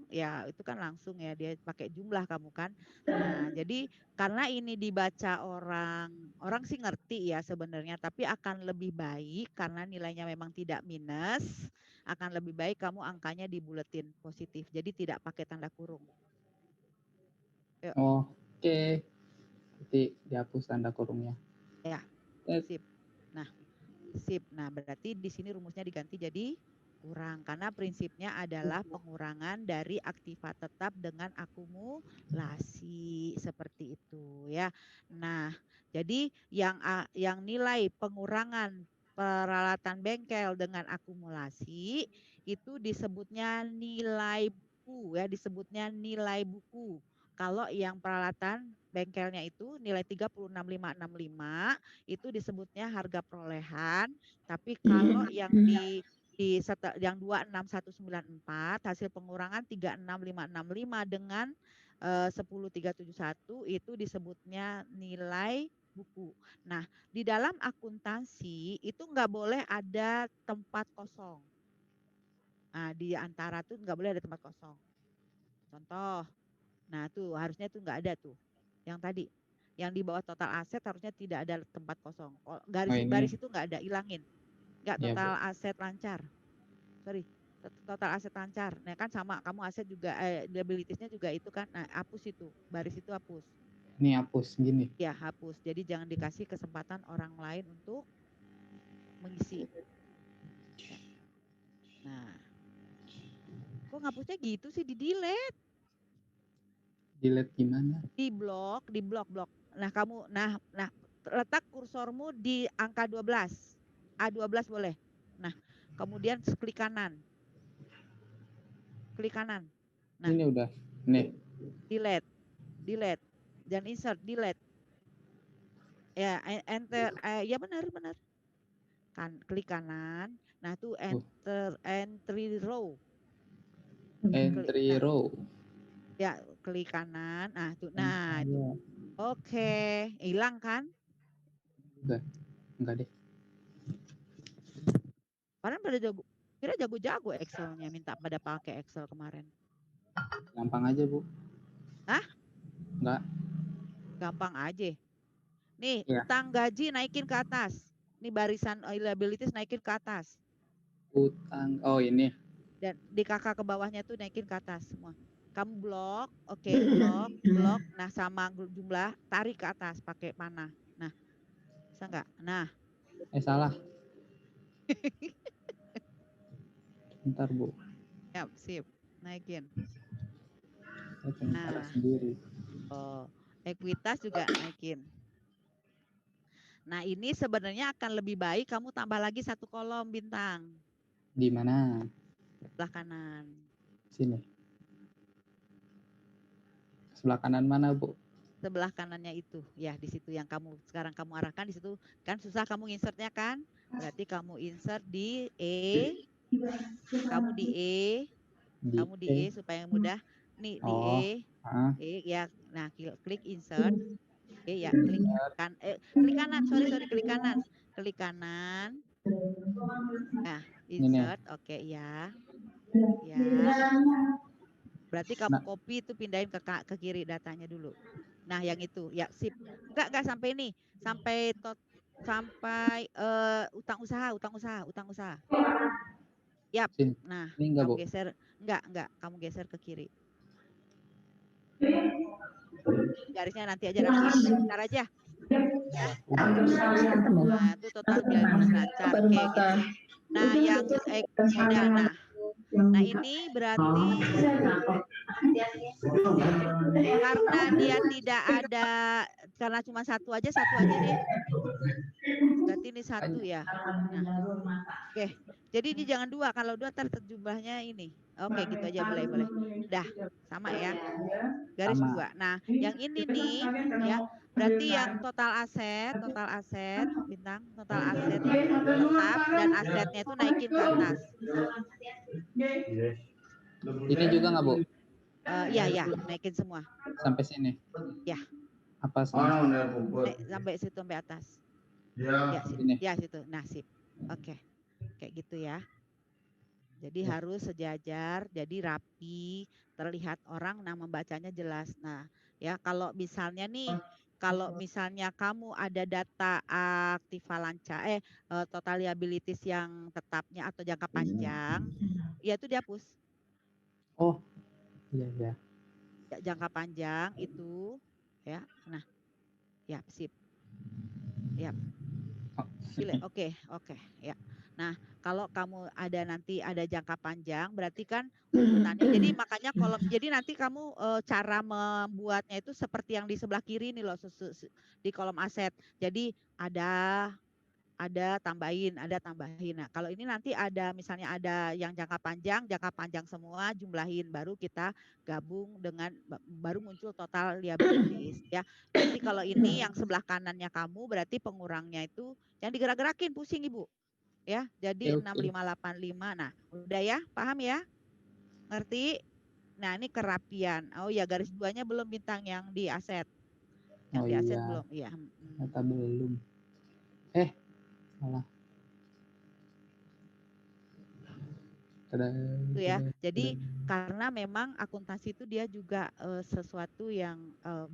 ya itu kan langsung ya dia pakai jumlah kamu kan. Nah, jadi karena ini dibaca orang sih ngerti ya sebenarnya, tapi akan lebih baik karena nilainya memang tidak minus, akan lebih baik kamu angkanya dibuletin positif. Jadi tidak pakai tanda kurung. Yuk. Oh, oke. Nanti dihapus tanda kurungnya. Ya. Sip. Nah, berarti di sini rumusnya diganti jadi kurang karena prinsipnya adalah pengurangan dari aktiva tetap dengan akumulasi seperti itu ya. Nah, jadi yang nilai pengurangan peralatan bengkel dengan akumulasi itu disebutnya nilai buku ya, disebutnya nilai buku. Kalau yang peralatan bengkelnya itu nilai 36565 itu disebutnya harga perolehan, tapi kalau yang yang 26194 hasil pengurangan 36565 dengan 10371 itu disebutnya nilai buku. Nah, di dalam akuntansi itu nggak boleh ada tempat kosong. Nah, di antara tuh nggak boleh ada tempat kosong. Contoh, nah tuh harusnya tuh nggak ada tuh. Yang tadi, yang di bawah total aset harusnya tidak ada tempat kosong. Baris itu nggak ada, ilangin. Nggak total aset lancar. Sorry, total aset lancar. Nah kan sama, kamu aset juga, liabilities-nya juga itu kan, nah hapus itu, baris itu hapus. Ini hapus gini. Ya hapus, jadi jangan dikasih kesempatan orang lain untuk mengisi. Nah, kok ngapusnya gitu sih, di-delete. Delete gimana? Di blok. Nah, kamu letak kursormu di angka 12. A12 boleh. Nah, kemudian klik kanan. Klik kanan. Nah, ini udah. Nih. Delete. Dan insert, delete. Ya, enter, ya benar. Kan klik kanan. Nah, tuh enter entry row. Entry row. Ya, klik kanan. Nah, tuh. Nah, itu. Oke, hilang kan? Enggak deh. Kalian pada jago Excel-nya, minta pada pakai Excel kemarin. Gampang aja, Bu. Hah? Enggak. Gampang aja. Nih, utang gaji naikin ke atas. Nih barisan liabilities naikin ke atas. Utang, oh ini. Dan di kakak ke bawahnya tuh naikin ke atas semua. Kamu blok, oke, blok. Nah, sama jumlah, tarik ke atas pakai panah. Nah, bisa nggak? Nah. Salah. Bentar, Bu. Ya, sip. Naikin. Saya pengen tarik sendiri. Oh, ekuitas juga naikin. Nah, ini sebenarnya akan lebih baik kamu tambah lagi satu kolom, Bintang. Di mana? Sebelah kanan. Sini. Sebelah kanan mana, Bu? Sebelah kanannya itu. Ya, di situ yang sekarang kamu arahkan, di situ kan susah kamu insertnya kan? Berarti kamu insert di E. Kamu di E. Kamu di E supaya mudah. Nih di E. Ya. Nah, klik insert. Ya, klik kanan. Klik kanan. Klik kanan. Nah, Ini nih. insert, oke ya. Ya. Berarti kamu copy itu pindahin ke kiri datanya dulu. Nah, yang itu, ya sip. Enggak sampai ini, sampai utang usaha. Yap. Sini. Nah, Ini enggak, kamu Bu? geser, enggak, kamu geser ke kiri. Garisnya nanti aja rapiin, bentar aja. Ya. Nah, itu total biaya bonus lancar, oke gitu. Nah, yang modal, nah ini berarti karena dia tidak ada, karena cuma satu aja deh. Berarti ini satu ya. Nah, oke. Jadi ini jangan dua. Kalau dua ntar jumlahnya ini. Oke, gitu aja boleh. Dah, sama ya. Garis Sama. 2. Nah, yang ini nih ya. Berarti yang total aset, bintang, total aset tetap dan asetnya itu naikin ke atas. Ini juga nggak, Bu? Iya, naikin semua. Sampai sini? Ya. Apa sih? Sampai situ, sampai atas. Ya, situ. Nah, sip. Oke. Kayak gitu ya. Jadi harus sejajar, jadi rapi, terlihat orang, nah membacanya jelas. Nah, ya kalau misalnya kamu ada data aktiva lancar, total liabilities yang tetapnya atau jangka panjang, ya itu dihapus. Oh, iya. Ya, jangka panjang itu, ya. Nah, ya sip. Ya. Oke, ya. Nah, kalau kamu nanti ada jangka panjang, berarti kan urutannya. Jadi makanya jadi nanti kamu cara membuatnya itu seperti yang di sebelah kiri nih loh, di kolom aset. Jadi ada tambahin. Nah, kalau ini nanti misalnya ada yang jangka panjang semua, jumlahin, baru kita gabung dengan, baru muncul total liabilities ya. Berarti kalau ini yang sebelah kanannya kamu, berarti pengurangnya itu yang digerak-gerakin, pusing Ibu. Ya, jadi 6585. Nah, udah ya, paham ya? Ngerti? Nah, ini kerapian. Oh ya, garis 2-nya belum bintang yang di aset. Yang di aset belum, iya. Ternyata belum. Salah. Itu ya. Jadi karena memang akuntansi itu dia juga sesuatu yang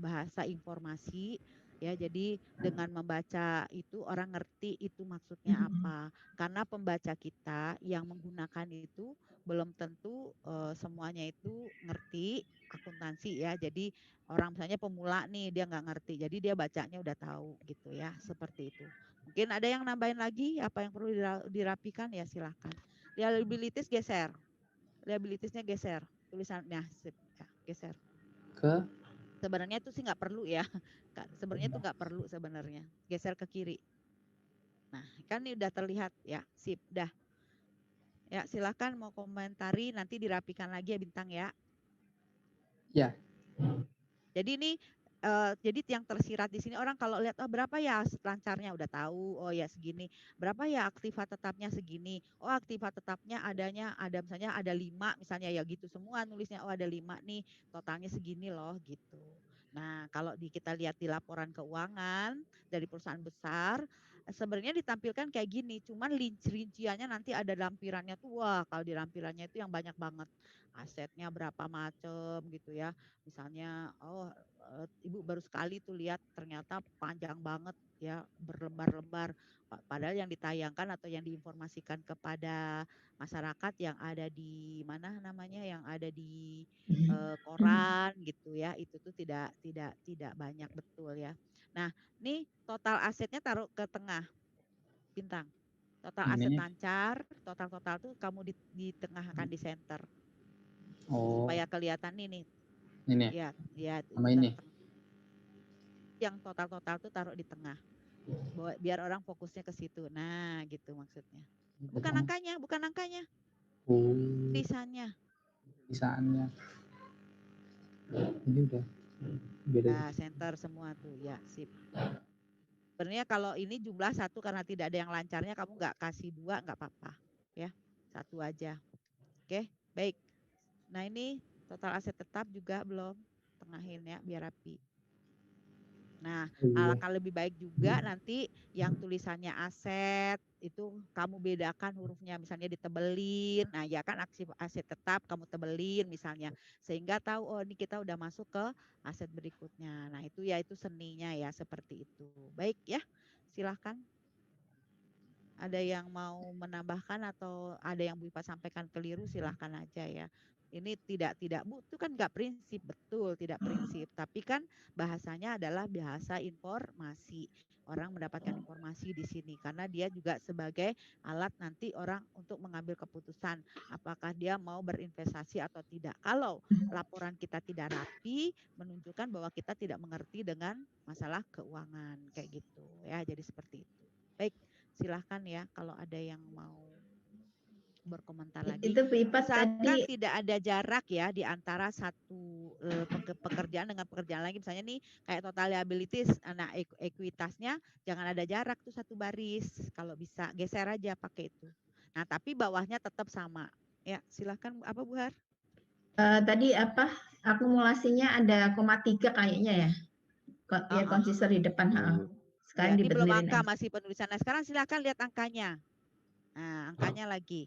bahasa informasi ya. Jadi dengan membaca itu orang ngerti itu maksudnya apa. Karena pembaca kita yang menggunakan itu belum tentu semuanya itu ngerti akuntansi ya. Jadi orang misalnya pemula nih dia nggak ngerti. Jadi dia bacanya udah tahu gitu ya. Seperti itu. Mungkin ada yang nambahin lagi apa yang perlu dirapikan ya silahkan. Liabilities geser. Liabilitiesnya geser. Tulisannya ya, geser. Ke? Sebenarnya itu sih nggak perlu ya. Sebenarnya itu nggak perlu sebenarnya. Geser ke kiri. Nah, kan ini udah terlihat ya. Sip, dah. Ya, silakan mau komentari, nanti dirapikan lagi ya bintang ya. Ya. Jadi ini jadi yang tersirat di sini orang kalau lihat berapa ya lancarnya udah tahu, oh ya segini. Berapa ya aktiva tetapnya segini. Oh, aktiva tetapnya ada misalnya ada 5 misalnya ya gitu semua nulisnya, oh ada 5 nih, totalnya segini loh gitu. Nah, kalau kita lihat di laporan keuangan dari perusahaan besar, sebenarnya ditampilkan kayak gini, cuman rinciannya nanti ada lampirannya tuh, wah kalau di lampirannya itu yang banyak banget. Asetnya berapa macam gitu ya. Misalnya, Ibu baru sekali tuh lihat ternyata panjang banget ya, berlembar-lembar. Padahal yang ditayangkan atau yang diinformasikan kepada masyarakat yang ada di mana namanya, yang ada di koran gitu ya, itu tuh tidak banyak betul ya. Nah, nih total asetnya taruh ke tengah bintang. Total aset lancar, total tuh kamu di tengah akan di center. Oh. Supaya kelihatan ini. Ini. Ya. Sama ini. Yang total tuh taruh di tengah. Biar orang fokusnya ke situ. Nah, gitu maksudnya. Bukan angkanya. Tulisannya. Ini udah beda. Nah, center semua tuh. Ya, sip. Sebenarnya kalau ini jumlah 1 karena tidak ada yang lancarnya, kamu nggak kasih 2 nggak apa-apa. Ya, 1 aja. Oke, baik. Nah, ini total aset tetap juga belum. Tengahin ya, biar rapi. Nah, Oh, iya. alangkah lebih baik juga nanti yang tulisannya aset itu kamu bedakan hurufnya, misalnya ditebelin. Nah, ya kan aset tetap kamu tebelin misalnya, sehingga tahu oh ini kita udah masuk ke aset berikutnya. Nah, itu ya itu seninya ya seperti itu. Baik ya, silahkan. Ada yang mau menambahkan atau ada yang Bu Ipa sampaikan keliru silahkan aja ya. Ini tidak Bu, itu kan nggak prinsip, betul tidak prinsip. Tapi kan bahasanya adalah bahasa informasi. Orang mendapatkan informasi di sini karena dia juga sebagai alat nanti orang untuk mengambil keputusan apakah dia mau berinvestasi atau tidak. Kalau laporan kita tidak rapi, menunjukkan bahwa kita tidak mengerti dengan masalah keuangan kayak gitu ya. Jadi seperti itu. Baik, silahkan ya kalau ada yang mau berkomentar lagi. Itu Bu Ipa Misalkan tadi tidak ada jarak ya di antara satu pekerjaan dengan pekerjaan lagi. Misalnya nih kayak total liabilities, nah ekuitasnya jangan ada jarak tuh satu baris. Kalau bisa geser aja pakai itu. Nah tapi bawahnya tetap sama. Ya silahkan apa Bu Har? tadi apa akumulasinya ada 0,3 kayaknya ya. Ya konsisten di depan. Sekarang Ya, ini belum dibetulin angka aja. masih penulisan. Nah sekarang silahkan lihat angkanya. Nah angkanya lagi.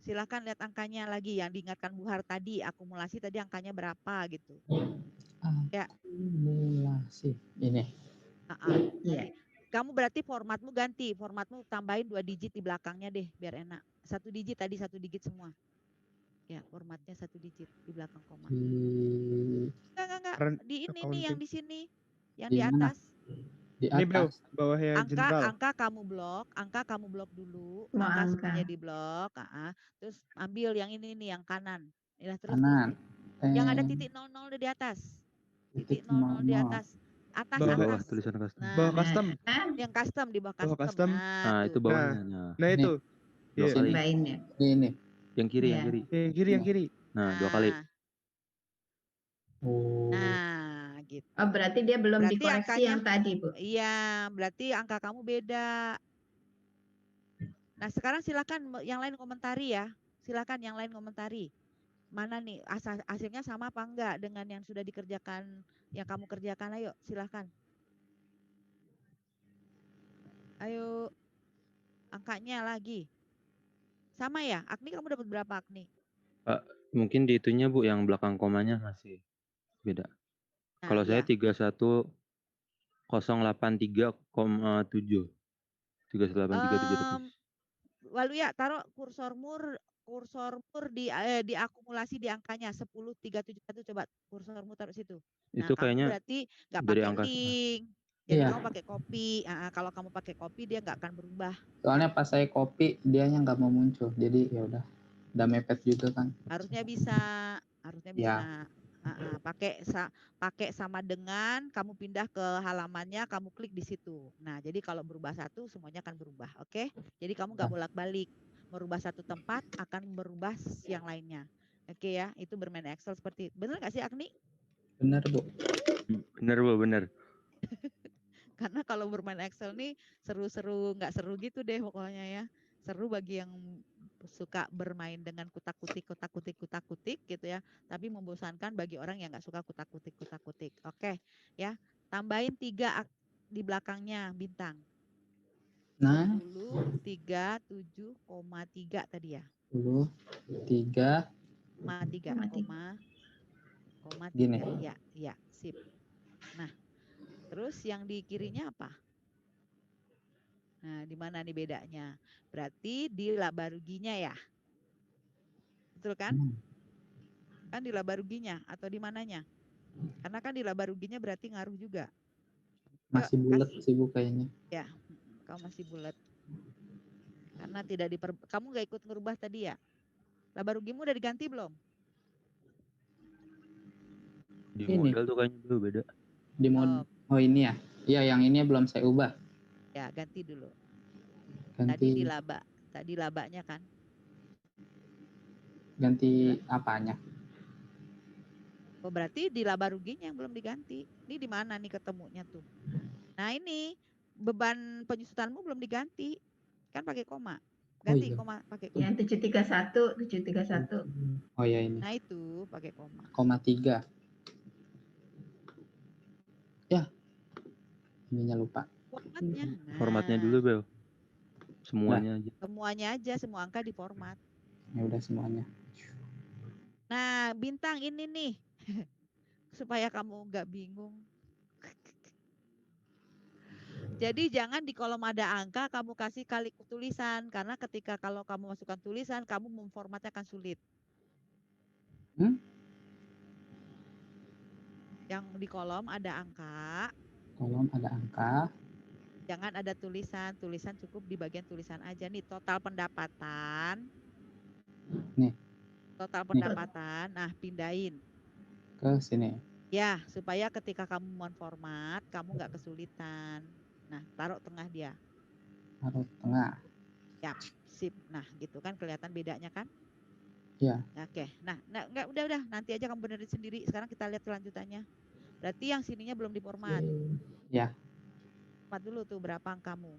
Silahkan lihat angkanya lagi yang diingatkan Bu Har tadi, akumulasi tadi angkanya berapa gitu. Ya. Akumulasi. Ini. Iya. Kamu berarti formatmu ganti, formatmu tambahin 2 digit di belakangnya deh biar enak. 1 digit tadi 1 digit semua. Ya, formatnya 1 digit di belakang koma. Enggak. Di ini nih yang di sini. Yang di atas. Di Ini bro, atas. bawahnya general. Angka kamu blok dulu, angka semuanya di blok, terus ambil yang ini nih yang kanan. Ya, terus Kanan. yang ada titik 00 di atas. Titik 00 di atas. Bawah tulisan custom. Nah, Bawah custom. yang custom di bawah Bawah custom. custom. Nah, itu bawahnya. Nah itu. Dua kali. Ini. Yang kiri, yang kiri. Yang kiri. Nah, 2 kali. Oh. Nah, gitu. Oh, berarti dia belum berarti dikoreksi angkanya, yang tadi, Bu. Iya, berarti angka kamu beda. Nah, sekarang silakan yang lain komentari ya. Silakan yang lain komentari. Mana nih hasilnya sama apa enggak dengan yang sudah dikerjakan, yang kamu kerjakan? Ayo, silakan. Ayo, angkanya lagi. Sama ya? Agni kamu dapat berapa, Agni? Mungkin di itunya Bu, yang belakang komanya masih beda. Nah, kalau saya iya. 31083,7. 383,7. Lalu ya taruh kursormu di akumulasi di angkanya 10371, coba kursormu taruh situ. Nah, Itu kamu kayaknya berarti nggak dari pakai angka link. Jadi Iya. kamu pakai copy. Kalau kamu pakai copy dia nggak akan berubah. Soalnya pas saya copy dianya nggak mau muncul. Jadi ya udah mepet juga kan. Harusnya bisa. Ya. Pakai sama dengan kamu pindah ke halamannya, kamu klik di situ. Nah, jadi kalau berubah satu semuanya akan berubah, oke? Jadi kamu nggak bolak-balik. Merubah satu tempat akan berubah yang lainnya. Oke ya, itu bermain Excel seperti benar nggak sih Agni? Benar Bu. Benar Bu, benar. Karena kalau bermain Excel nih seru-seru, nggak seru gitu deh pokoknya ya. Seru bagi yang suka bermain dengan kutak-kutik gitu ya. Tapi membosankan bagi orang yang nggak suka kutak-kutik. Oke, ya. Tambahin 3 di belakangnya bintang. Nah, 1037,3 tadi ya. 10,3. Gini. Ya, sip. Nah, terus yang di kirinya apa? Nah, di mana nih bedanya? Berarti di laba ruginya ya. Betul kan? Kan di laba ruginya atau di mananya? Karena kan di laba ruginya berarti ngaruh juga. Masih bulat sih Bu kayaknya. Ya, kamu masih bulat. Karena tidak kamu nggak ikut ngerubah tadi ya? Laba rugimu udah diganti belum? Di modal tuh kayaknya dulu beda. Di oh ini ya? Iya, yang ini belum saya ubah. Ya, ganti dulu. Ganti. Tadi di laba. Tadi labanya kan? Ganti apanya? Oh, berarti di laba ruginya yang belum diganti. Ini di mana nih ketemunya tuh? Nah, ini beban penyusutanmu belum diganti. Kan pakai koma. Ganti koma pakai koma. Yang 731. Oh ya ini. Nah, itu pakai koma. 0,3. Ya, ininya lupa. Formatnya. Formatnya Nah, dulu, Bel. Semuanya aja. semuanya aja, semua angka di format. Ya udah semuanya. Nah, Bintang ini nih. Supaya kamu nggak bingung. Jadi jangan di kolom ada angka kamu kasih kali tulisan karena ketika kalau kamu masukkan tulisan kamu memformatnya akan sulit. Yang di kolom ada angka, Kolom ada angka. jangan ada tulisan. Tulisan cukup di bagian tulisan aja nih total pendapatan. Nih. Total pendapatan. Nah, pindahin Ke sini. ya supaya ketika kamu memformat kamu nggak kesulitan. Nah, taruh tengah dia. Taruh tengah. Ya, sip. Nah, gitu kan kelihatan bedanya kan? Ya. Oke. Nah, enggak udah nanti aja kamu benerin sendiri. Sekarang kita lihat kelanjutannya. Berarti yang sininya belum diformat. Ya. Format dulu tuh berapa angkamu.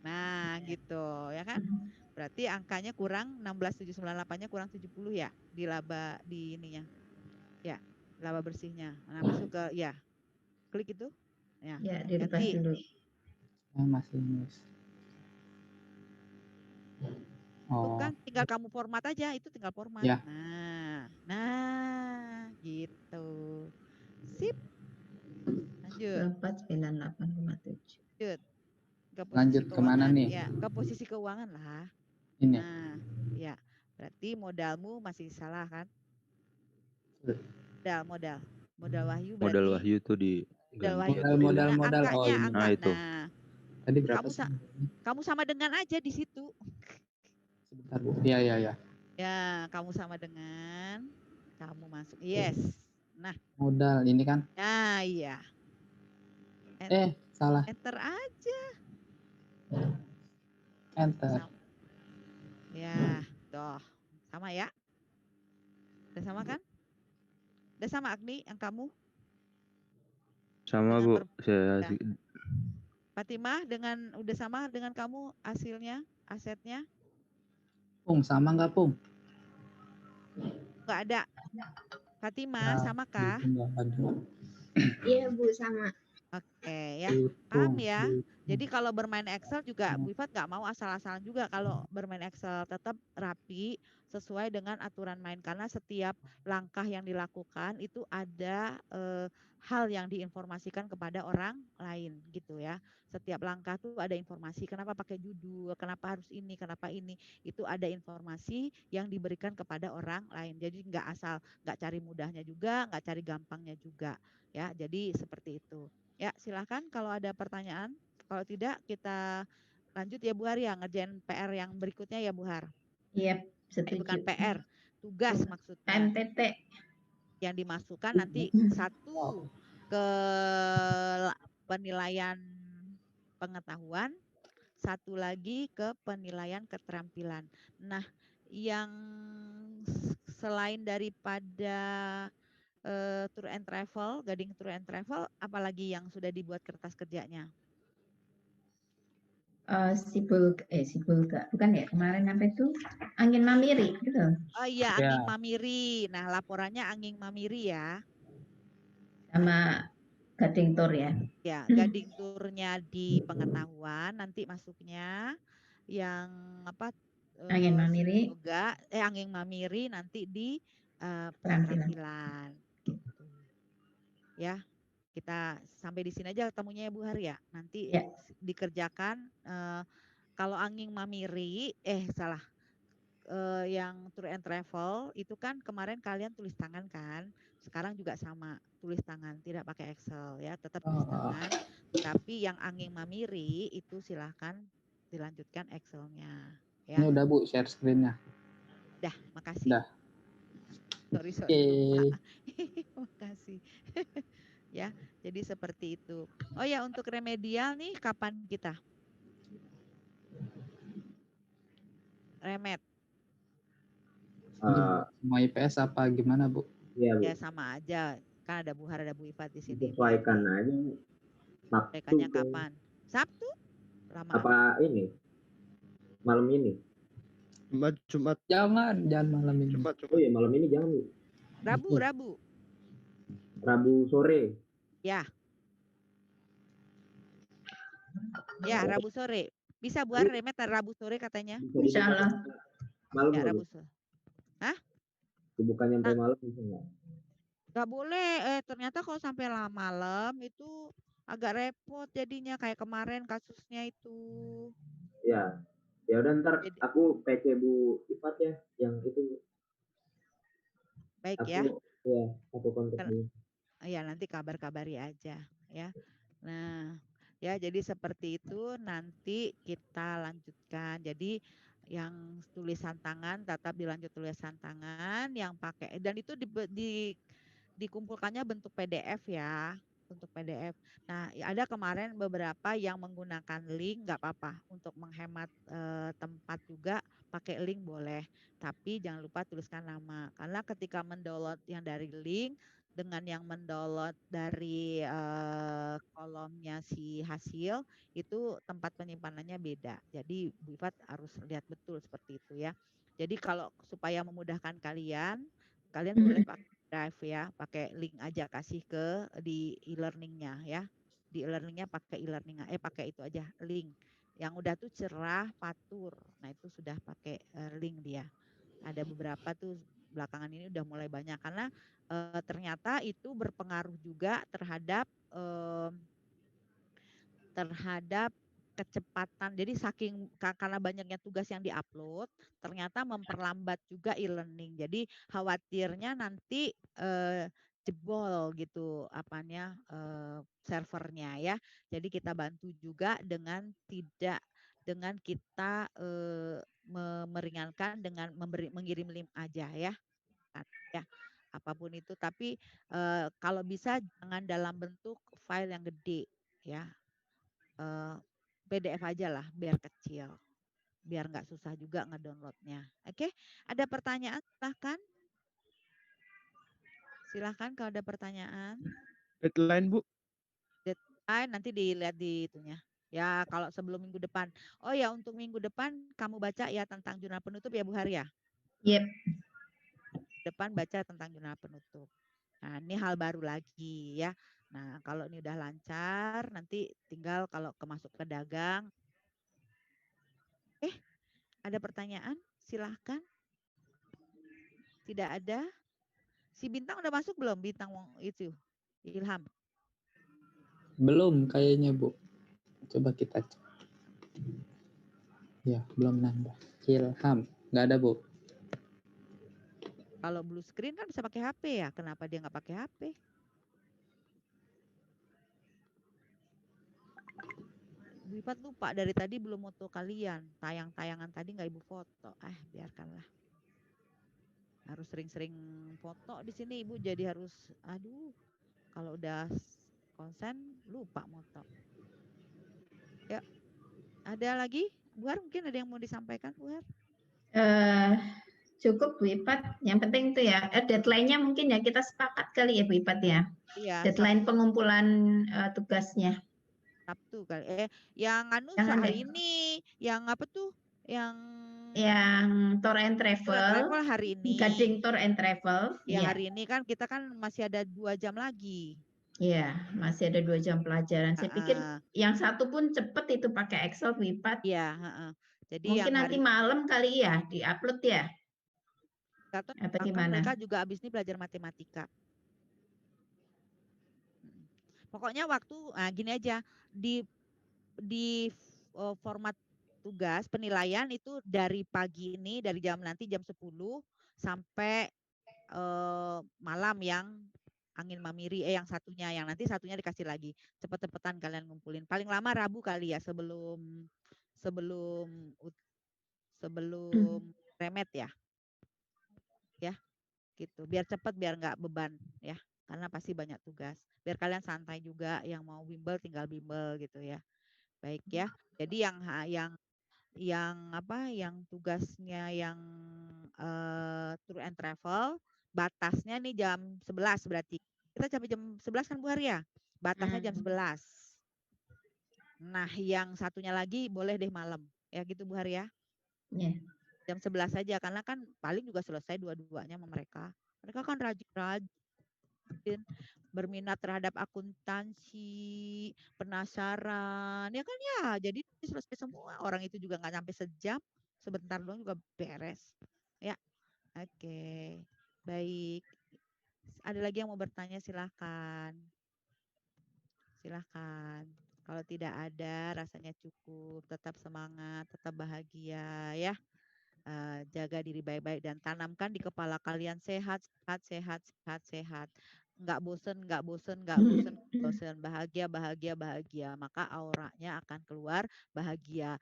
Nah, gitu ya kan? Berarti angkanya kurang 16798-nya kurang 70 ya di laba di ininya. Ya, laba bersihnya. Nah, masuk ke ya. Klik itu. Ya, dirubah ganti. dulu. Masih minus. Tuh kan tinggal kamu format aja, itu tinggal format. Ya. Nah, gitu. Sip. Lanjut. 498,7. Lanjut. Ke posisi Lanjut kemana keuangan. nih? Ya, ke posisi keuangan lah. Ini. Nah, ya. Berarti modalmu masih salah kan? Modal Wahyu berarti. Modal Wahyu tuh di Modal. Modal. Oh, Angkanya, ini. angka. Nah, itu. Nah, Tadi berapa sih? kamu sama dengan aja di situ. Sebentar, Bu. Iya. Ya, kamu sama dengan kamu masuk. Yes. Nah, modal ini kan? Nah, iya. Salah. Enter aja. Enter. Ya, toh. Sama ya? Udah sama kan? Udah sama Agni yang kamu? Sama, Bu. Saya Fatimah udah sama dengan kamu hasilnya, asetnya? Pung, sama nggak, Pung? Nggak ada. Fatimah, sama kah? Iya, Bu, sama. Oke, ya. Paham ya? Jadi kalau bermain Excel juga Bu Ifat nggak mau asal-asalan juga kalau bermain Excel, tetap rapi sesuai dengan aturan main karena setiap langkah yang dilakukan itu ada hal yang diinformasikan kepada orang lain gitu ya. Setiap langkah tuh ada informasi, kenapa pakai judul, kenapa harus ini, kenapa ini, itu ada informasi yang diberikan kepada orang lain. Jadi nggak cari mudahnya juga, nggak cari gampangnya juga ya. Jadi seperti itu. Ya, silakan kalau ada pertanyaan. Kalau tidak, kita lanjut ya Bu Har ya, ngerjain PR yang berikutnya ya Bu Har. Iya, setuju. Bukan PR, tugas maksudnya. MTT. Yang dimasukkan nanti satu ke penilaian pengetahuan, satu lagi ke penilaian keterampilan. Nah, yang selain daripada tour and travel, Gading tour and travel, apalagi yang sudah dibuat kertas kerjanya? Sibulga, bukan ya? Kemarin apa itu? Angin Mamiri, gitu. Oh iya, Angin Mamiri. Nah, laporannya Angin Mamiri ya. Sama Gading tour ya. Ya, Gading tournya di pengetahuan, nanti masuknya yang apa? Angin Mamiri. Juga Angin Mamiri nanti di keterampilan. Gitu. Ya. Kita sampai di sini aja ketemunya ya Bu Har ya. Nanti dikerjakan kalau Angin Mamiri, yang tour and travel itu kan kemarin kalian tulis tangan kan. Sekarang juga sama, tulis tangan, tidak pakai Excel ya, tetap tulis tangan. Tapi yang Angin Mamiri itu silahkan dilanjutkan Excelnya. Ya. Ini udah Bu, share screen-nya. Dah, makasih. Dah. Sorry. Makasih. Ya, jadi seperti itu. Oh ya, untuk remedial nih kapan kita? Remed. Semua IPS apa gimana, Bu? Iya, Bu. Ya sama aja. Kan ada Bu Har, ada Bu Ifat di sini. Sesuaikan aja. Sesuaikannya kapan? Sabtu? Lama. Apa ini? Malam ini? Jumat. Jangan malam ini. Jumat. Oh iya, malam ini jangan. Rabu. Rabu sore. Ya. Ya, Rabu sore. Bisa Bu Remet Rabu sore katanya. Bisa Insya Allah. Malam Ya, nggak, Rabu Bu? sore. Hah? Bukannya sampai malam bisa nggak? Nggak boleh. Ternyata kalau sampai malam itu agak repot jadinya kayak kemarin kasusnya itu. Ya. Ya udah ntar aku PC Bu Ifat ya yang itu. Baik aku, ya. Ya, aku kontak dulu. Ya, nanti kabar-kabari aja ya. Nah, ya jadi seperti itu nanti kita lanjutkan. Jadi yang tulisan tangan tetap dilanjut tulisan tangan yang pakai dan itu dikumpulkannya bentuk PDF ya, bentuk PDF. Nah, ada kemarin beberapa yang menggunakan link nggak apa-apa untuk menghemat tempat juga pakai link boleh, tapi jangan lupa tuliskan nama karena ketika mendownload yang dari link dengan yang mendownload dari kolomnya si hasil itu tempat penyimpanannya beda. Jadi Bu Ifat harus lihat betul seperti itu ya. Jadi kalau supaya memudahkan kalian boleh pakai drive ya, pakai link aja kasih ke di e-learningnya ya. Di e-learningnya pakai pakai itu aja link. Yang udah tuh cerah, fatur. Nah itu sudah pakai link dia. Ada beberapa tuh belakangan ini udah mulai banyak karena ternyata itu berpengaruh juga terhadap kecepatan. Jadi karena banyaknya tugas yang diupload, ternyata memperlambat juga e-learning. Jadi khawatirnya nanti jebol gitu servernya ya. Jadi kita bantu juga dengan kita meringankan dengan mengirim link aja ya. Ya, apapun itu tapi kalau bisa jangan dalam bentuk file yang gede ya. PDF aja lah biar kecil. Biar nggak susah juga ngedownloadnya. Oke, ada pertanyaan silahkan. Silahkan kalau ada pertanyaan. Deadline Bu. Deadline nanti dilihat di itunya. Ya kalau sebelum minggu depan. Oh ya untuk minggu depan kamu baca ya tentang jurnal penutup ya Bu Haria. Yep. Depan baca tentang jurnal penutup. Nah ini hal baru lagi ya. Nah kalau ini udah lancar nanti tinggal kalau masuk ke dagang. Ada pertanyaan? Silahkan. Tidak ada? Si Bintang udah masuk belum? Bintang itu Ilham. Belum kayaknya Bu. Coba kita cek. Ya, belum nambah. Ilham, nggak ada Bu. Kalau blue screen kan bisa pakai HP ya. Kenapa dia nggak pakai HP? Bu Ifat lupa dari tadi belum foto kalian. Tayangan tadi nggak Ibu foto. Biarkanlah. Harus sering-sering foto di sini Ibu jadi harus kalau udah konsen lupa foto. Ya. Ada lagi? Bu Har mungkin ada yang mau disampaikan Bu Har? Cukup Bu Ifat. Yang penting itu ya deadline-nya mungkin ya kita sepakat kali ya Bu Ifat ya. Iya. Deadline pengumpulan tugasnya. Sabtu kali. Yang hari ini, yang apa tuh? Yang Tour and travel hari ini. Gading Tour and Travel. Ya hari ini kan kita kan masih ada 2 jam lagi. Iya, masih ada 2 jam pelajaran. Saya pikir yang satu pun cepet itu pakai Excel Bu Ifat. Iya. Jadi mungkin yang nanti malam kali ya diupload ya. Apa gimana? Mereka juga habis ini belajar matematika. Pokoknya waktu gini aja di format tugas penilaian itu dari pagi ini dari nanti jam 10 sampai malam yang angin mamiri yang nanti satunya dikasih lagi. Cepet-cepetan kalian ngumpulin. Paling lama Rabu kali ya sebelum remet ya. Ya. Gitu. Biar cepet biar nggak beban ya. Karena pasti banyak tugas. Biar kalian santai juga yang mau bimbel tinggal bimbel gitu ya. Baik ya. Jadi yang tugasnya yang tour and travel batasnya nih jam 11 berarti. Kita sampai jam 11 kan Bu Har ya? Batasnya jam 11. Nah, yang satunya lagi boleh deh malam. Ya gitu Bu Har ya? Yeah. Jam 11 saja karena kan paling juga selesai dua-duanya sama mereka. Mereka kan rajin, berminat terhadap akuntansi, penasaran, ya kan ya. Jadi selesai semua. Orang itu juga nggak sampai sejam, sebentar doang juga beres. Ya, oke, baik. Ada lagi yang mau bertanya, silahkan. Silahkan. Kalau tidak ada, rasanya cukup. Tetap semangat, tetap bahagia ya. Jaga diri baik-baik dan tanamkan di kepala kalian sehat, sehat, sehat, sehat, sehat. Nggak bosen, nggak bosen, nggak bosen, bosen. Bahagia, bahagia, bahagia. Maka auranya akan keluar bahagia.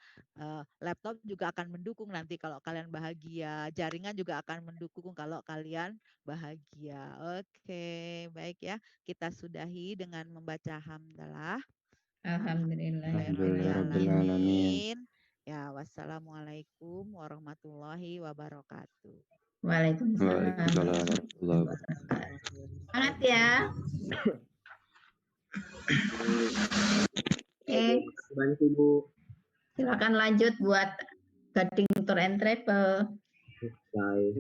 Laptop juga akan mendukung nanti kalau kalian bahagia. Jaringan juga akan mendukung kalau kalian bahagia. Oke, baik ya. Kita sudahi dengan membaca hamdalah. Alhamdulillahirrahmanirrahim. Ya, wassalamualaikum warahmatullahi wabarakatuh. Waalaikumsalam. Semangat ya. Banyak Ibu. Silakan lanjut buat Gading Tour and Travel. Baik.